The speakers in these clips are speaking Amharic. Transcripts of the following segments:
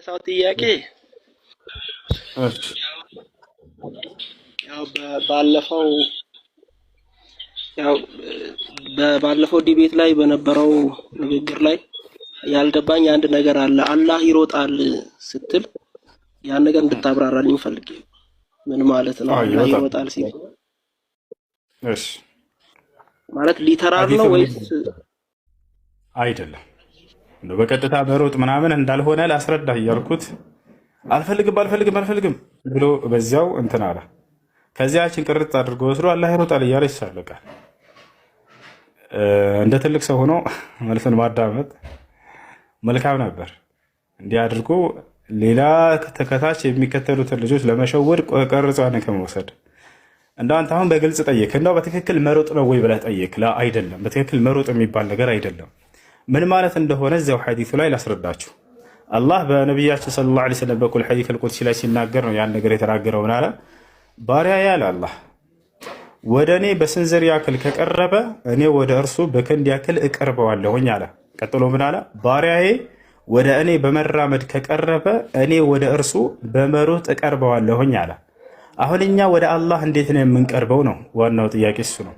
ሰው ጥያቄ እሺ ያው ባለፈው ያው በባለፈው ዲቤት ላይ በነበረው ንግግር ላይ ያልገባኝ አንድ ነገር አለ። አላህ ይሮጣል ስትል ያን ነገር እንድታብራራልኝ ፈልጌ። ምን ማለት ነው አላህ ይወጣል። ይሮጣል ሲል? እሺ ማለት ሊተራል ሐዲሱ ነው ምን ወይስ? አይደለም እንደው በቀጥታ በሮጥ ምናምን እንዳልሆነ ላስረዳህ እያልኩት አልፈልግም ብሎ በዚያው እንትን አለ። ከዚያችን ቅርጽ አድርጎ ወስዶ አላህ ይሮጣል እያለ ይሳለቃል። እንደ ትልቅ ሰው ሆኖ መልስን ማዳመጥ መልካም ነበር። እንዲህ አድርጎ ሌላ ተከታች የሚከተሉትን ልጆች ለመሸወድ ቀርጿን ከመውሰድ እንደው አንተ አሁን በግልጽ ጠየቅ። እንደው በትክክል መሮጥ ነው ወይ ብለህ ጠየቅ። ላ አይደለም፣ በትክክል መሮጥ የሚባል ነገር አይደለም። ምን ማለት እንደሆነ እዚያው ሐዲሱ ላይ ላስረዳችሁ። አላህ በነቢያችን ሰለላሁ ዐለይሂ ወሰለም በኩል ሐዲስ አልቁድሲ ላይ ሲናገር ነው ያን ነገር የተናገረው። ምን አለ? ባሪያዬ አለ አላህ ወደ እኔ በስንዝር ያክል ከቀረበ እኔ ወደ እርሱ በክንድ ያክል እቀርበዋለሁኝ አለ። ቀጥሎ ምን አለ? ባሪያዬ ወደ እኔ በመራመድ ከቀረበ እኔ ወደ እርሱ በመሮጥ እቀርበዋለሁኝ አለ። አሁን እኛ ወደ አላህ እንዴት ነው የምንቀርበው ነው ዋናው ጥያቄ እሱ ነው።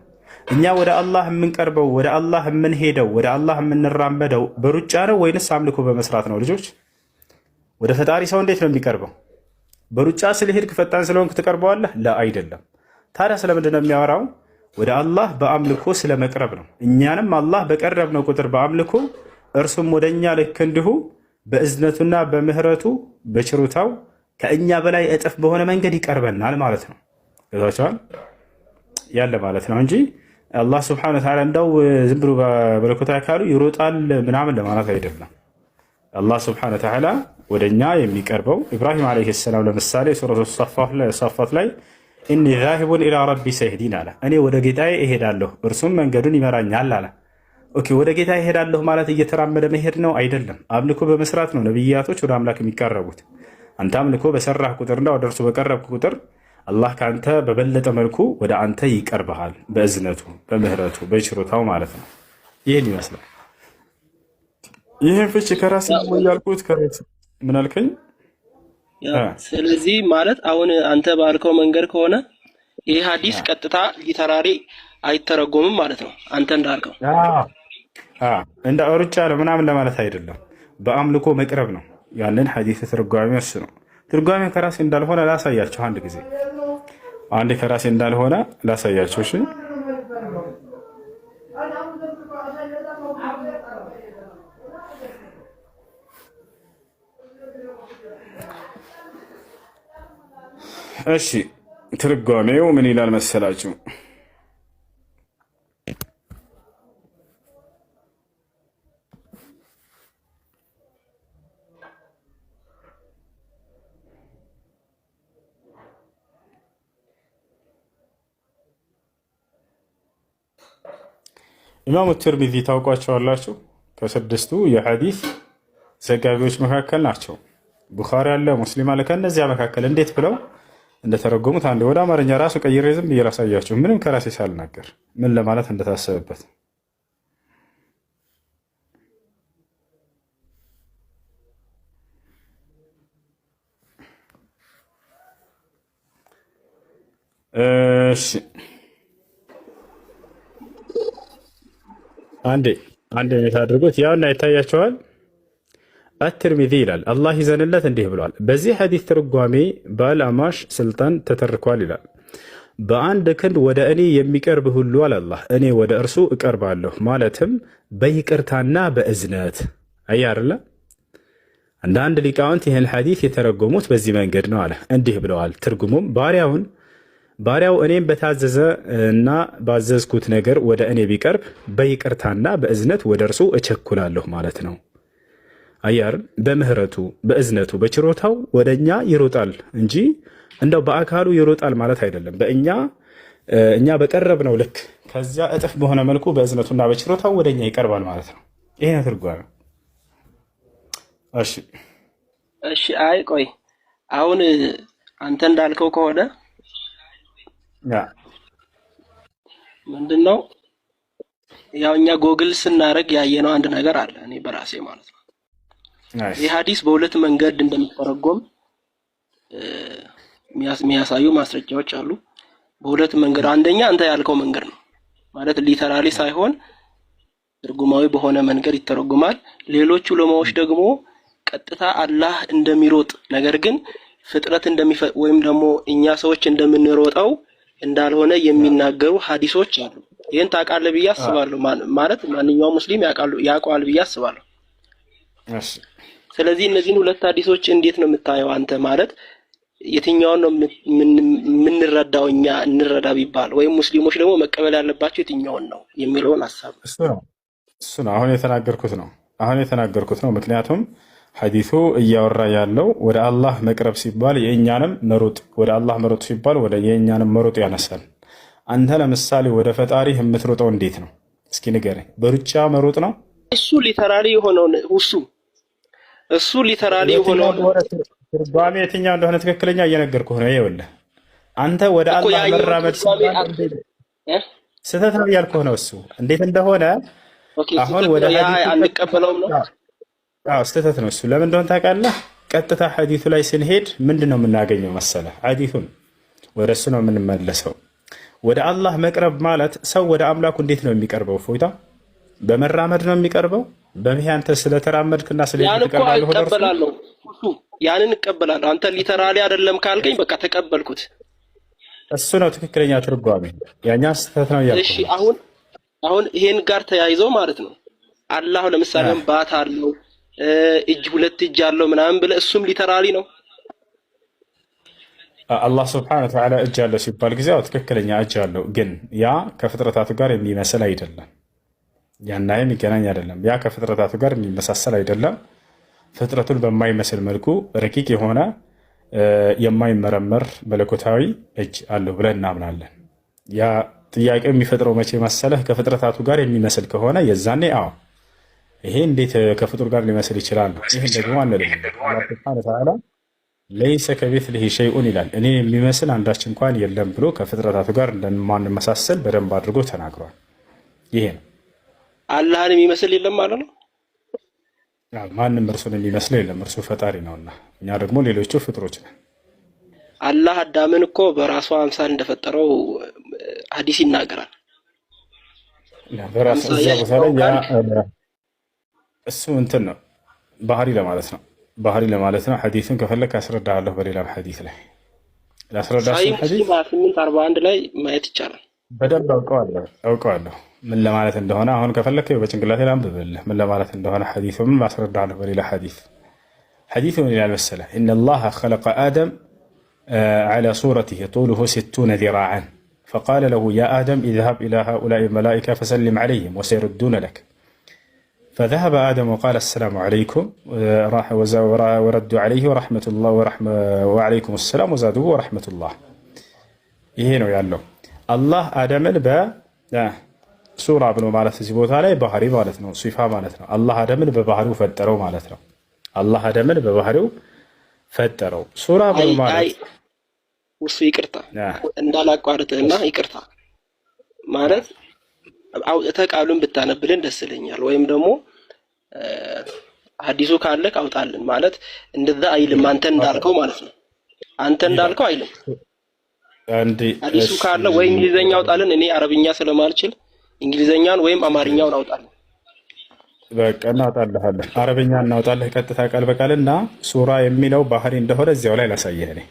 እኛ ወደ አላህ የምንቀርበው፣ ወደ አላህ የምንሄደው፣ ወደ አላህ የምንራመደው በሩጫ ነው ወይንስ አምልኮ በመስራት ነው? ልጆች ወደ ፈጣሪ ሰው እንዴት ነው የሚቀርበው? በሩጫ ስለሄድክ ፈጣን ስለሆንክ ትቀርበዋለህ? ላ አይደለም። ታዲያ ስለምንድን ነው የሚያወራው? ወደ አላህ በአምልኮ ስለመቅረብ ነው። እኛንም አላህ በቀረብነው ቁጥር በአምልኮ እርሱም ወደ እኛ ልክ እንዲሁ በእዝነቱና በምህረቱ በችሮታው ከእኛ በላይ እጥፍ በሆነ መንገድ ይቀርበናል ማለት ነው። ገብታችኋል? ያለ ማለት ነው እንጂ አላህ ስብሐነሁ ወተዓላ እንደው ዝም ብሎ በመለኮታዊ አካሉ ይሮጣል ምናምን ለማለት አይደለም። አላህ ስብሐነሁ ወተዓላ ወደ እኛ የሚቀርበው ኢብራሂም ዓለይሂ ሰላም ለምሳሌ ሱረቱ ሰፋት ላይ ኢኒ ዛሂቡን ኢላ ረቢ ሰይህዲን አለ። እኔ ወደ ጌታዬ እሄዳለሁ እርሱም መንገዱን ይመራኛል አለ። ኦኬ፣ ወደ ጌታዬ እሄዳለሁ ማለት እየተራመደ መሄድ ነው? አይደለም። አምልኮ በመስራት ነው ነብያቶች ወደ አምላክ የሚቃረቡት። አንተ አምልኮ በሰራህ ቁጥርና ወደ እርሱ በቀረብክ ቁጥር አላህ ከአንተ በበለጠ መልኩ ወደ አንተ ይቀርብሃል፣ በእዝነቱ በምህረቱ በችሮታው ማለት ነው። ይህን ይመስላል። ይህን ፍቺ ከራስ ያልኩት ከራስ ምን አልከኝ? ስለዚህ ማለት አሁን አንተ ባልከው መንገድ ከሆነ ይሄ ሐዲስ ቀጥታ ሊተራሪ አይተረጎምም ማለት ነው። አንተ እንዳልከው እንደ ሩጫ ነው ምናምን ለማለት አይደለም። በአምልኮ መቅረብ ነው። ያንን ሐዲስ ተርጓሚ እሱ ነው። ትርጓሚ ከራሴ እንዳልሆነ ላሳያችሁ አንድ ጊዜ ከራሴ እንዳልሆነ ላሳያችሁ። እሺ እሺ ትርጓሜው ምን ይላል መሰላችሁ? ኢማሙ ትርሚዚ ታውቋቸዋላችሁ? ከስድስቱ የሐዲስ ዘጋቢዎች መካከል ናቸው። ቡኻሪ አለ፣ ሙስሊም አለ። ከእነዚያ መካከል እንዴት ብለው እንደተረጎሙት አንድ ወደ አማርኛ ራሱ ቀይሬ ዝም ብዬ ላሳያችሁ፣ ምንም ከራሴ ሳልናገር ምን ለማለት እንደታሰበበት። እሺ አንዴ ሁኔታ አድርጎት ያውና ይታያቸዋል። አትርሚዚ ይላል አላህ ይዘንለት እንዲህ ብሏል። በዚህ ሐዲስ ትርጓሜ ባል አማሽ ስልጣን ተተርኳል ይላል። በአንድ ክንድ ወደ እኔ የሚቀርብ ሁሉ አለ አላህ እኔ ወደ እርሱ እቀርባለሁ፣ ማለትም በይቅርታና በእዝነት አያርለ። አንዳንድ ሊቃውንት ይህን ሐዲስ የተረጎሙት በዚህ መንገድ ነው አለ። እንዲህ ብለዋል። ትርጉሙም ባሪያው እኔም በታዘዘ እና ባዘዝኩት ነገር ወደ እኔ ቢቀርብ በይቅርታና በእዝነት ወደ እርሱ እቸኩላለሁ ማለት ነው። አያር በምህረቱ በእዝነቱ በችሮታው ወደ እኛ ይሮጣል እንጂ እንደው በአካሉ ይሮጣል ማለት አይደለም። እኛ በቀረብነው ልክ ከዚያ እጥፍ በሆነ መልኩ በእዝነቱና በችሮታው ወደ እኛ ይቀርባል ማለት ነው። ይሄ ነው ትርጓሜ። እሺ አይ ቆይ አሁን አንተ እንዳልከው ከሆነ ምንድነው ያው እኛ ጎግል ስናደርግ ያየነው አንድ ነገር አለ። እኔ በራሴ ማለት ነው ይህ ሐዲስ በሁለት መንገድ እንደሚተረጎም የሚያሳዩ ማስረጃዎች አሉ። በሁለት መንገድ፣ አንደኛ አንተ ያልከው መንገድ ነው ማለት ሊተራሊ ሳይሆን ትርጉማዊ በሆነ መንገድ ይተረጎማል። ሌሎቹ ዑለማዎች ደግሞ ቀጥታ አላህ እንደሚሮጥ ነገር ግን ፍጥረት ወይም ደግሞ እኛ ሰዎች እንደምንሮጠው እንዳልሆነ የሚናገሩ ሐዲሶች አሉ። ይሄን ታውቃለህ ብዬ አስባለሁ። ማለት ማንኛውም ሙስሊም ያውቀዋል ብዬ አስባለሁ። እሺ ስለዚህ እነዚህን ሁለት ሐዲሶች እንዴት ነው የምታየው አንተ? ማለት የትኛውን ነው የምንረዳው እኛ እንረዳ ቢባል ወይም ሙስሊሞች ደግሞ መቀበል ያለባቸው የትኛውን ነው የሚለውን ሐሳብ እሱ ነው አሁን የተናገርኩት ነው። ምክንያቱም ሐዲሱ እያወራ ያለው ወደ አላህ መቅረብ ሲባል የእኛንም መሮጥ፣ ወደ አላህ መሮጥ ሲባል ወደ የእኛንም መሮጥ ያነሳል። አንተ ለምሳሌ ወደ ፈጣሪህ የምትሮጠው እንዴት ነው? እስኪ ንገረኝ። በሩጫ መሮጥ ነው? እሱ ሊተራሊ የሆነው እሱ ሊተራሊ የሆነው ትርጓሜ የትኛው እንደሆነ ትክክለኛ እየነገርኩህ ነው። ይኸውልህ አንተ ወደ አላህ መራመድ ሲባል ስህተት ነው እያልኩህ ነው። እሱ እንዴት እንደሆነ አሁን ወደ አንቀበለውም ነው። አዎ ስህተት ነው እሱ። ለምን እንደሆነ ታውቃለህ? ቀጥታ ሐዲሱ ላይ ስንሄድ ምንድን ነው የምናገኘው መሰለህ? ሐዲሱን ወደ እሱ ነው የምንመለሰው። ወደ አላህ መቅረብ ማለት ሰው ወደ አምላኩ እንዴት ነው የሚቀርበው? ፎይታ በመራመድ ነው የሚቀርበው? በዚህ አንተ ስለተራመድክና ስለተቀበልከው እቀበላለሁ። ያንን እቀበላለሁ። አንተ ሊተራሊ አይደለም ካልከኝ በቃ ተቀበልኩት። እሱ ነው ትክክለኛ ትርጓሜ። ያኛ ስህተት ነው ያልኩት። እሺ አሁን ይሄን ጋር ተያይዘው ማለት ነው አላህ ለምሳሌ ባት አለው እጅ ሁለት እጅ አለው ምናምን ብለህ እሱም ሊተራሊ ነው። አላህ ሱብሓነሁ ወተዓላ እጅ አለው ሲባል ጊዜው ትክክለኛ እጅ አለው፣ ግን ያ ከፍጥረታቱ ጋር የሚመስል አይደለም። ያና የሚገናኝ አይደለም። ያ ከፍጥረታቱ ጋር የሚመሳሰል አይደለም። ፍጥረቱን በማይመስል መልኩ ረቂቅ የሆነ የማይመረመር መለኮታዊ እጅ አለው ብለን እናምናለን። ያ ጥያቄው የሚፈጥረው መቼ መሰለህ? ከፍጥረታቱ ጋር የሚመስል ከሆነ የዛኔ አዎ ይሄ እንዴት ከፍጡር ጋር ሊመስል ይችላል? ይሄን ደግሞ አንልም። አላህ ሱብሓነሁ ወተዓላ ለይሰ ከሚስሊሂ ሸይኡን ይላል። እኔ የሚመስል አንዳች እንኳን የለም ብሎ ከፍጥረታቱ ጋር እንደማንመሳሰል በደንብ አድርጎ ተናግሯል። ይሄ ነው አላህን የሚመስል የለም ማለት ነው። ማንም እርሱን የሚመስለው የለም፣ እርሱ ፈጣሪ ነውና፣ እኛ ደግሞ ሌሎቹ ፍጥሮች ነን። አላህ አዳምን እኮ በራሱ አምሳል እንደፈጠረው ሐዲስ ይናገራል። በራሱ እዛ ቦታ ላይ እሱ እንትን ነው ባህሪ ለማለት ነው። ሐዲሱን ከፈለክ አስረዳሃለሁ በሌላም ሐዲስ ላይ ላስረዳህ። ሐዲስ 841 ላይ ማየት ይቻላል። በደንብ አውቀዋለሁ ምን ለማለት እንደሆነ። አሁን ከፈለክ በጭንቅላቴ ላንብብልህ ምን ለማለት እንደሆነ ሐዲሱን ማስረዳሃለሁ በሌላ ሐዲስ። ሐዲሱ ምን ይላል መሰለህ? ኢነላህ ኸለቀ አደም ዐላ ሱረቲሂ ጡሉሁ 60 ዚራዐን ፈቃለ ለሁ ያ አደም ኢዝሀብ ኢላ ሃኡላኢ መላኢካ ፈሰሊም ዐለይሂም ወሰይሩዱነ ለክ فذهب آدم وقال السلام عليكم وردوا عليه ورحمة الله وعليكم السلام وزادوه ورحمة الله. ይሄ ነው ያለው። አላህ አደምን በሱራ ብሎ ማለት እዚህ ቦታ ላይ ባህሪ ማለት ነው፣ ሲፋ ማለት ነው። አላህ አደምን በባህሪው ፈጠረው ማለት ነው። አላህ አደምን በባህሪው ፈጠረው። ሱራ ብሎ ማለት እሱ ይቅርታ እንዳላቋርጥና ይቅርታ ማለት አውጥተህ ቃሉን ብታነብልን ደስ ይለኛል። ወይም ደግሞ ሐዲሱ ካለ አውጣልን ማለት እንደዛ አይልም። አንተ እንዳልከው ማለት ነው። አንተ እንዳልከው አይልም። ሐዲሱ ካለ ወይ እንግሊዘኛ አውጣልን። እኔ አረብኛ ስለማልችል እንግሊዘኛን ወይም አማርኛውን አውጣልን። በቃ እናውጣልሃለን። አረብኛ እናውጣልህ ቀጥታ ቃል በቃልና ሱራ የሚለው ባህሪ እንደሆነ እዚያው ላይ ላሳየህ። እኔ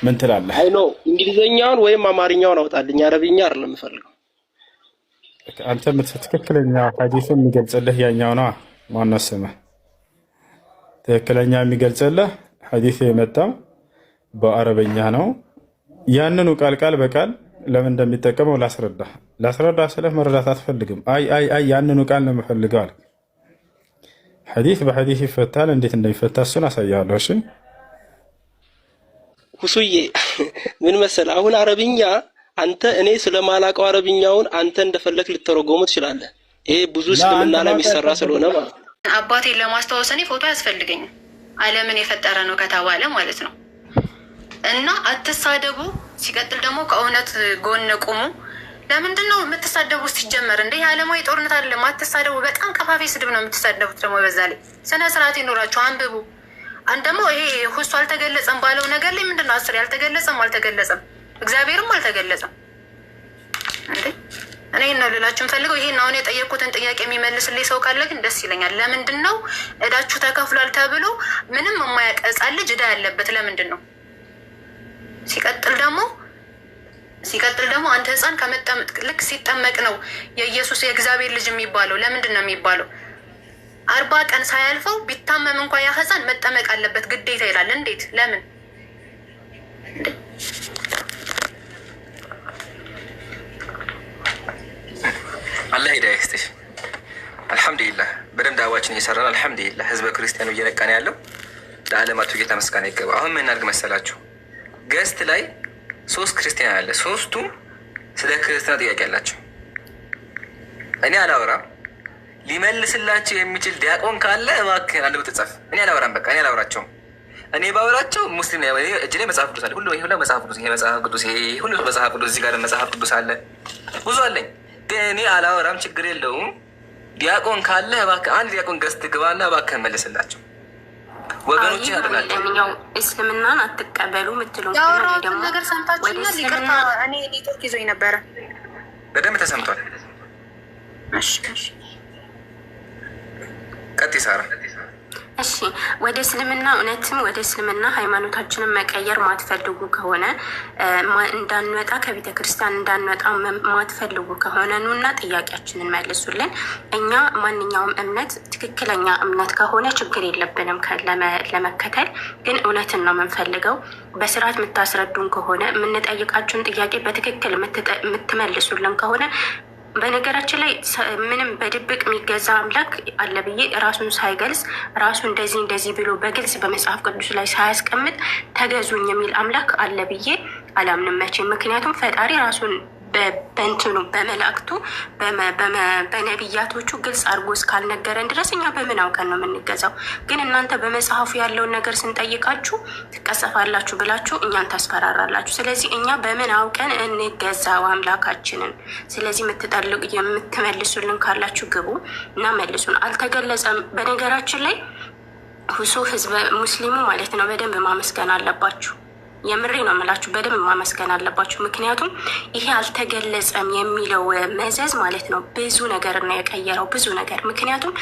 ምን ትላለህ? አይ ኖ እንግሊዘኛውን ወይም አማርኛውን አውጣልኝ። አረብኛ አይደለም የምፈልገው። አንተ ትክክለኛ ሐዲሱን የሚገልጽልህ ያኛው ነው። ማነው ስምህ? ትክክለኛ የሚገልጽልህ ሐዲሱ የመጣው በአረበኛ ነው። ያንኑ ቃል በቃል ለምን እንደሚጠቀመው ላስረዳ ስለ መረዳት አትፈልግም። አይ ያንኑ ቃል ነው የምፈልገው አለ። ሐዲስ በሐዲስ ይፈታል። እንዴት እንደሚፈታ እሱን አሳያለሁ። እሺ ሁሱዬ ምን መሰለህ፣ አሁን አረብኛ አንተ እኔ ስለማላውቀው አረብኛውን አንተ እንደፈለክ ልተረጎሙ ትችላለህ። ይሄ ብዙ እስልምና ላይ የሚሰራ ስለሆነ ማለት ነው። አባቴን ለማስታወስ እኔ ፎቶ አያስፈልገኝም፣ ዓለምን የፈጠረ ነው ከተባለ ማለት ነው። እና አትሳደቡ። ሲቀጥል ደግሞ ከእውነት ጎን ቁሙ። ለምንድን ነው የምትሳደቡት? ሲጀመር እንደ የዓለማዊ ጦርነት አይደለም አትሳደቡ። በጣም ቀፋፊ ስድብ ነው የምትሳደቡት። ደግሞ በዛ ላይ ስነ ስርዓት ይኖራቸው አንብቡ። አንድ ደግሞ ይሄ ሁሱ አልተገለጸም ባለው ነገር ላይ ምንድን ነው አስር ያልተገለጸም እግዚአብሔርም አልተገለጸም እንዴ? እኔ ነው ልላችሁ ፈልገው ይሄን አሁን የጠየቁትን ጥያቄ የሚመልስልኝ ሰው ካለ ግን ደስ ይለኛል። ለምንድን ነው እዳችሁ ተከፍሏል ተብሎ ምንም የማያውቅ ሕፃን ልጅ እዳ ያለበት ለምንድን ነው? ሲቀጥል ደግሞ አንድ ሕፃን ከመጠመቅ ልክ ሲጠመቅ ነው የኢየሱስ የእግዚአብሔር ልጅ የሚባለው። ለምንድን ነው የሚባለው? 40 ቀን ሳያልፈው ቢታመም እንኳን ያ ሕፃን መጠመቅ አለበት ግዴታ ይላል። እንዴት? ለምን? አላህ ሂዳያ ይስጥሽ። አልሐምዱሊላህ በደንብ ዳዕዋችን እየሰራን አልሐምዱሊላህ። ህዝበ ክርስቲያኑ እየነቃን ያለው ለዓለማቱ ጌታ ምስጋና ይገባ። አሁን ምን እናድርግ መሰላችሁ? ገስት ላይ 3 ክርስቲያን አለ። 3ቱም ስለ ክርስትና ጥያቄ አላቸው። እኔ አላወራም። ሊመልስላቸው የሚችል ዲያቆን ካለ እባክህ አንድ ቦታ ጻፍ። እኔ አላወራም። በቃ እኔ አላወራቸውም። እኔ ባወራቸው ሙስሊም ነው። እጅ ላይ መጽሐፍ ቅዱስ አለ። ሁሉ መጽሐፍ ቅዱስ፣ ይሄ መጽሐፍ ቅዱስ፣ ይሄ ሁሉ መጽሐፍ ቅዱስ፣ እዚህ ጋር መጽሐፍ ቅዱስ አለ። ብዙ አለኝ። ግን እኔ አላወራም። ችግር የለውም። ዲያቆን ካለ እባክህ አንድ ዲያቆን ገስት ግባና እባክህ መልስላቸው። ወገኖች ያደርጋቸው ያው እስልምናን አትቀበሉ ምትሉ ነገር ሰምታችሁኛል? ይቅርታ እኔ ኔትወርክ ይዞኝ ነበረ። በደንብ ተሰምቷል። እሺ ቀጥይ ሳራ። እሺ ወደ እስልምና እውነትም ወደ እስልምና ሃይማኖታችንን መቀየር ማትፈልጉ ከሆነ እንዳንወጣ ከቤተ ክርስቲያን እንዳንወጣ ማትፈልጉ ከሆነ ኑና ጥያቄያችንን መልሱልን። እኛ ማንኛውም እምነት ትክክለኛ እምነት ከሆነ ችግር የለብንም ለመከተል። ግን እውነትን ነው የምንፈልገው። በስርዓት የምታስረዱን ከሆነ የምንጠይቃችሁን ጥያቄ በትክክል የምትመልሱልን ከሆነ በነገራችን ላይ ምንም በድብቅ የሚገዛ አምላክ አለ ብዬ ራሱን ሳይገልጽ ራሱ እንደዚህ ብሎ በግልጽ በመጽሐፍ ቅዱስ ላይ ሳያስቀምጥ ተገዙኝ የሚል አምላክ አለ ብዬ አላምንም መቼም። ምክንያቱም ፈጣሪ ራሱን በእንትኑ በመላእክቱ በነቢያቶቹ ግልጽ አድርጎ እስካልነገረን ድረስ እኛ በምን አውቀን ነው የምንገዛው? ግን እናንተ በመጽሐፉ ያለውን ነገር ስንጠይቃችሁ ትቀሰፋላችሁ ብላችሁ እኛን ታስፈራራላችሁ። ስለዚህ እኛ በምን አውቀን እንገዛው አምላካችንን? ስለዚህ የምትመልሱልን ካላችሁ ግቡ እና መልሱን። አልተገለጸም። በነገራችን ላይ ሁሱ ህዝበ ሙስሊሙ ማለት ነው በደንብ ማመስገን አለባችሁ። የምሬ ነው የምላችሁ፣ በደንብ ማመስገን አለባችሁ። ምክንያቱም ይሄ አልተገለጸም የሚለው መዘዝ ማለት ነው ብዙ ነገር ነው የቀየረው፣ ብዙ ነገር። ምክንያቱም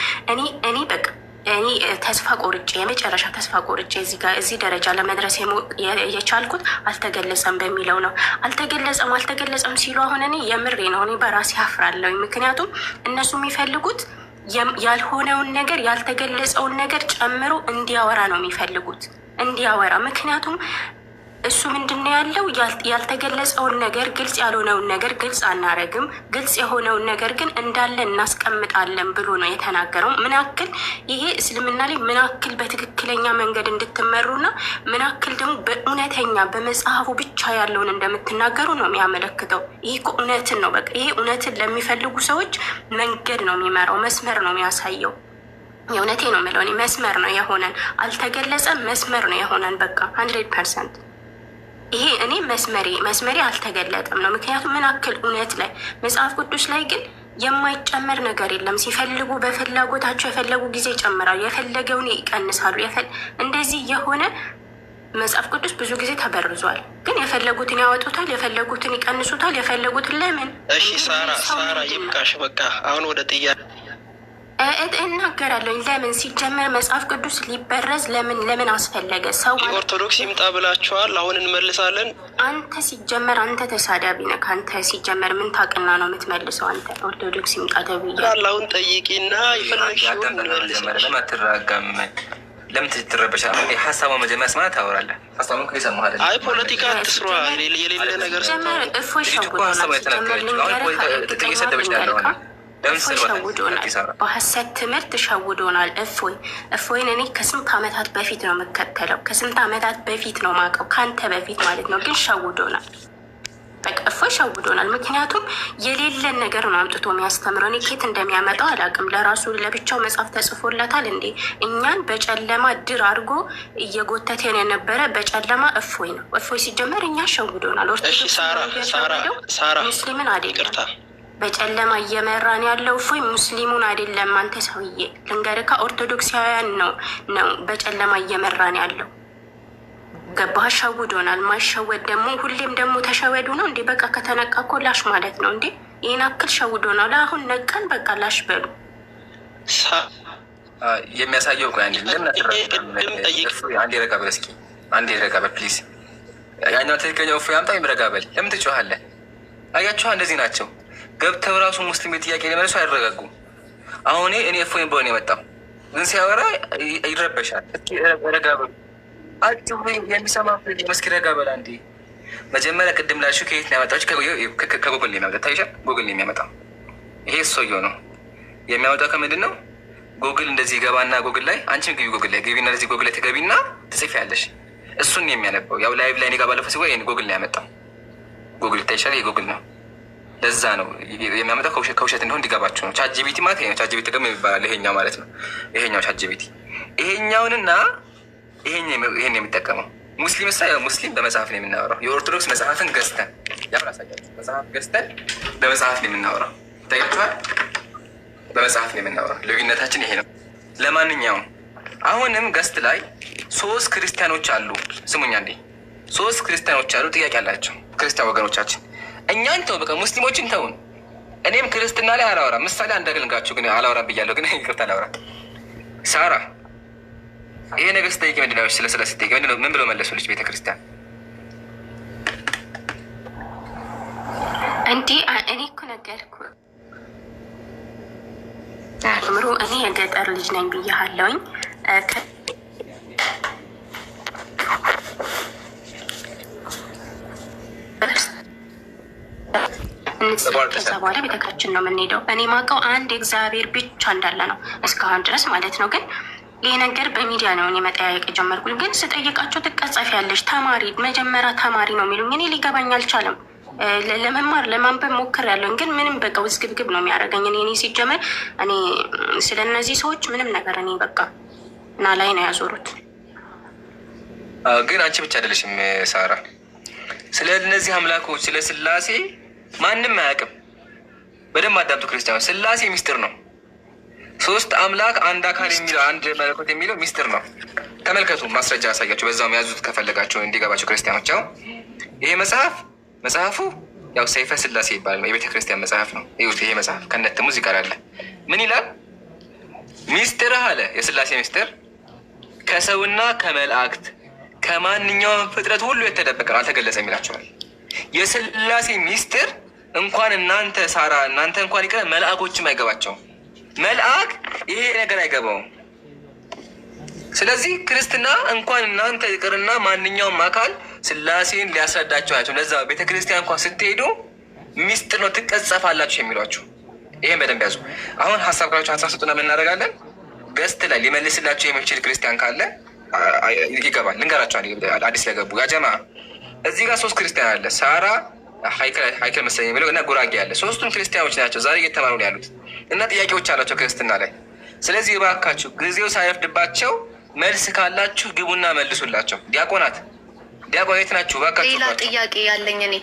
እኔ በቃ እኔ ተስፋ ቆርጬ የመጨረሻ ተስፋ ቆርጬ እዚህ ደረጃ ለመድረስ የቻልኩት አልተገለጸም በሚለው ነው። አልተገለጸም ሲሉ አሁን እኔ የምሬ ነው እኔ በራሴ አፍራለሁ። ምክንያቱም እነሱ የሚፈልጉት ያልሆነውን ነገር ያልተገለጸውን ነገር ጨምሮ እንዲያወራ ነው የሚፈልጉት፣ እንዲያወራ። ምክንያቱም እሱ ምንድነው ያለው? ያልተገለጸውን ነገር ግልጽ ያልሆነውን ነገር ግልጽ አናረግም፣ ግልጽ የሆነውን ነገር ግን እንዳለ እናስቀምጣለን ብሎ ነው የተናገረው። ምናክል ይሄ እስልምና ላይ ምናክል በትክክለኛ መንገድ እንድትመሩና ምናክል ደግሞ በእውነተኛ በመጽሐፉ ብቻ ያለውን እንደምትናገሩ ነው የሚያመለክተው። ይህ እውነትን ነው። በቃ ይሄ እውነትን ለሚፈልጉ ሰዎች መንገድ ነው የሚመራው፣ መስመር ነው የሚያሳየው። የእውነቴ ነው የምለው እኔ መስመር ነው የሆነን። አልተገለጸም፣ መስመር ነው የሆነን። በቃ 100% ይሄ እኔ መስመሬ አልተገለጠም ነው። ምክንያቱም ምን አክል እውነት ላይ መጽሐፍ ቅዱስ ላይ ግን የማይጨመር ነገር የለም። ሲፈልጉ በፍላጎታቸው የፈለጉ ጊዜ ይጨምራሉ፣ የፈለገውን ይቀንሳሉ። እንደዚህ የሆነ መጽሐፍ ቅዱስ ብዙ ጊዜ ተበርዟል። ግን የፈለጉትን ያወጡታል፣ የፈለጉትን ይቀንሱታል፣ የፈለጉትን ለምን? እሺ ሳራ ይብቃሽ። በቃ አሁን ወደ ጥያቄ እናገራለሁ። ለምን ሲጀመር መጽሐፍ ቅዱስ ሊበረዝ ለምን አስፈለገ? ሰው ኦርቶዶክስ ይምጣ ብላችኋል። አሁን እንመልሳለን። አንተ ሲጀመር አንተ ተሳዳቢ ነህ። አንተ ሲጀመር ምን ታውቅና ነው የምትመልሰው? አንተ ኦርቶዶክስ ይምጣ ተብያለሁ። አሁን ጠይቂና ይፈልግሽውን እንመልሳለን። ለምን አትረጋጋም? ለምን ትረበሻለህ? ሀሳቡ መጀመሪያ ስማ ታወራለህ። ሀሳቡን ከሰማህ አይደል? አይ ፖለቲካ አትስሯ። የሌለ ነገር እፎይ ሸውዶናል። በሀሰት ትምህርት ሸውዶናል። እፎይን እኔ ከስንት ዓመታት በፊት ነው የምከተለው፣ ከስንት ዓመታት በፊት ነው ማውቀው፣ ከአንተ በፊት ማለት ነው። ግን ሸውዶናል። በቃ እፎይ ሸውዶናል። ምክንያቱም የሌለን ነገር ነው አምጥቶ የሚያስተምረው። እኔ ኬት እንደሚያመጣው አላውቅም። ለራሱ ለብቻው መጽሐፍ ተጽፎለታል እንዴ? እኛን በጨለማ ድር አድርጎ እየጎተተን የነበረ በጨለማ እፎይ ነው። እፎይ ሲጀመር እኛ ሸውዶናል። ኦርቶዶክስ ሙስሊምን አይደለም በጨለማ እየመራን ያለው እፎይ ሙስሊሙን አይደለም። አንተ ሰውዬ ልንገርካ፣ ኦርቶዶክሳውያን ነው በጨለማ እየመራን ያለው። ገባህ? ሸውዶናል። ማይሸወድ ደግሞ ሁሌም ደግሞ ተሸወዱ ነው እንዴ? በቃ ከተነቃ እኮ ላሽ ማለት ነው እንዴ? ይህን አክል ሸውዶናል። አሁን ነቀን በቃ ላሽ በሉ። የሚያሳየው ቆይ አንዴ አንዴ ረጋ በል እስኪ፣ አንዴ ረጋ በል ፕሊዝ። ያኛው ትክክለኛው እፎይ አምጣ ወይም ረጋ በል። ለምን ትጮኻለህ? አያችኋ፣ እንደዚህ ናቸው። ገብተው ራሱ ሙስሊም ጥያቄ ሊመልሱ አይረጋጉም። አሁን እኔ እፎይን በሆነ የመጣው ግን ሲያወራ ይረበሻል። እስኪ ረጋ በል አጭሁ የሚሰማ መስኪ ረጋ በል አንዴ። መጀመሪያ ቅድም ላልሽው ከየት ነው ያመጣች? ከጉግል ነው የሚያመጣው። ታይሻል? ጉግል ነው የሚያመጣው። ይሄ ሰውየው ነው የሚያመጣው። ከምንድን ነው? ጉግል እንደዚህ ገባና ጉግል ላይ አንቺም ግቢ፣ ጉግል ላይ ግቢና እንደዚህ ጉግል ላይ ትገቢና ትጽፊያለሽ። እሱን የሚያነበው ያው ላይቭ ላይ እኔ ጋር ባለፈው ሲወይ ጉግል ነው ያመጣው። ጉግል ታይሻል? ይሄ ጉግል ነው። ለዛ ነው የሚያመጣው ከውሸት እንደሆነ እንዲገባችሁ ነው። ቻት ጂቢቲ ማለት ይሄ ነው። ቻት ጂቢቲ ደግሞ ይባላል ይሄኛው ማለት ነው። ይሄኛው ቻት ጂቢቲ ይሄኛውንና ይሄን የሚጠቀመው ሙስሊም ሳ ሙስሊም በመጽሐፍ ነው የምናወራው። የኦርቶዶክስ መጽሐፍን ገዝተን ያራሳያል። መጽሐፍ ገዝተን በመጽሐፍ ነው የምናወራው። ታያችኋል? በመጽሐፍ ነው የምናወራው። ልዩነታችን ይሄ ነው። ለማንኛውም አሁንም ገስት ላይ 3 ክርስቲያኖች አሉ። ስሙኛ እንዴ 3 ክርስቲያኖች አሉ። ጥያቄ አላቸው ክርስቲያን ወገኖቻችን። እኛን ተው በቃ ሙስሊሞችን ተውን። እኔም ክርስትና ላይ አላወራም። ምሳሌ አንዳገልጋችሁ ግን አላወራም ብያለሁ። ግን ይቅርታ አላወራም። ሳራ ይሄ ነገር ስጠይቅ ምንድን ነው? ስለ ስጠይቅ ምን ብለው መለሱልሽ? ቤተክርስቲያን እንዲህ እኔ እኮ ነገርኩ ምሩ፣ እኔ የገጠር ልጅ ነኝ ብያለሁኝ። ከዛ በኋላ ቤተክርስቲያን ነው የምንሄደው። እኔ ማውቀው አንድ እግዚአብሔር ብቻ እንዳለ ነው እስካሁን ድረስ ማለት ነው። ግን ይህ ነገር በሚዲያ ነው እኔ መጠያየቅ የጀመርኩኝ። ግን ስጠይቃቸው ትቀጸፊያለሽ፣ ተማሪ መጀመሪያ ተማሪ ነው የሚሉኝ። እኔ ሊገባኝ አልቻለም። ለመማር ለማንበብ ሞክሬያለሁ፣ ግን ምንም በቃ ውዝግብግብ ነው የሚያደርገኝ። እኔ ሲጀመር እኔ ስለ እነዚህ ሰዎች ምንም ነገር እኔ በቃ እና ላይ ነው ያዞሩት። ግን አንቺ ብቻ አይደለሽም ሳራ፣ ስለ እነዚህ አምላኮች ስለ ስላሴ ማንም አያውቅም። በደንብ አዳምጡ ክርስቲያኖች። ስላሴ ሚስጥር ነው። 3 አምላክ አንድ አካል የሚለው አንድ መለኮት የሚለው ሚስጥር ነው። ተመልከቱ፣ ማስረጃ ያሳያቸው። በዛውም ያዙት ከፈለጋቸው እንዲገባቸው ክርስቲያኖች። ያው ይሄ መጽሐፉ ያው ሰይፈ ስላሴ ይባላል። የቤተ ክርስቲያን መጽሐፍ ነው። ይሁት ይሄ መጽሐፍ ከነትሙ ይቀራል። ምን ይላል? ሚስጥር አለ የስላሴ ሚስጥር ከሰውና ከመላእክት ከማንኛውም ፍጥረት ሁሉ የተደበቀ ነው፣ አልተገለጸም ይላቸዋል። የስላሴ ሚስጥር እንኳን እናንተ ሳራ እናንተ እንኳን ይቀር መልአኮችም አይገባቸውም። መልአክ ይሄ ነገር አይገባውም። ስለዚህ ክርስትና እንኳን እናንተ ይቅርና ማንኛውም አካል ስላሴን ሊያስረዳቸው አያቸው። ለዛ ቤተክርስቲያን እንኳን ስትሄዱ ሚስጥር ነው ትቀጸፋላችሁ የሚሏችሁ። ይሄን በደንብ ያዙ። አሁን ሀሳብ ካላችሁ ሀሳብ ስጡና ምን እናደርጋለን? ገስት ላይ ሊመልስላቸው የሚችል ክርስቲያን ካለ ይገባል። ልንገራቸው አዲስ ለገቡ ያጀማ እዚህ ጋር 3 ክርስቲያን አለ። ሳራ ሀይከል መሰለኝ የሚለው እና ጉራጌ አለ። 3ቱም ክርስቲያኖች ናቸው። ዛሬ እየተማሩ ነው ያሉት እና ጥያቄዎች አላቸው ክርስትና ላይ። ስለዚህ እባካችሁ ጊዜው ሳይረፍድባቸው መልስ ካላችሁ ግቡና መልሱላቸው። ዲያቆናት የት ናችሁ? እባካችሁ ሌላ ጥያቄ ያለኝ እኔ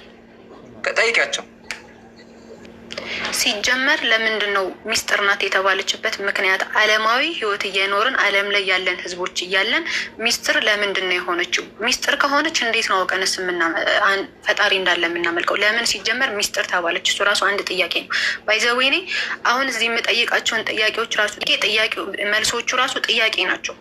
ጠይቂያቸው። ሲጀመር ለምንድን ነው ሚስጥር ናት የተባለችበት ምክንያት? ዓለማዊ ህይወት እየኖርን ዓለም ላይ ያለን ህዝቦች እያለን ሚስጥር ለምንድን ነው የሆነችው? ሚስጥር ከሆነች እንዴት ነው አውቀንስ ፈጣሪ እንዳለ የምናመልከው? ለምን ሲጀመር ሚስጥር ተባለች? እሱ ራሱ አንድ ጥያቄ ነው። ባይዘዌኔ አሁን እዚህ የምጠይቃቸውን ጥያቄዎች ራሱ መልሶቹ ራሱ ጥያቄ ናቸው።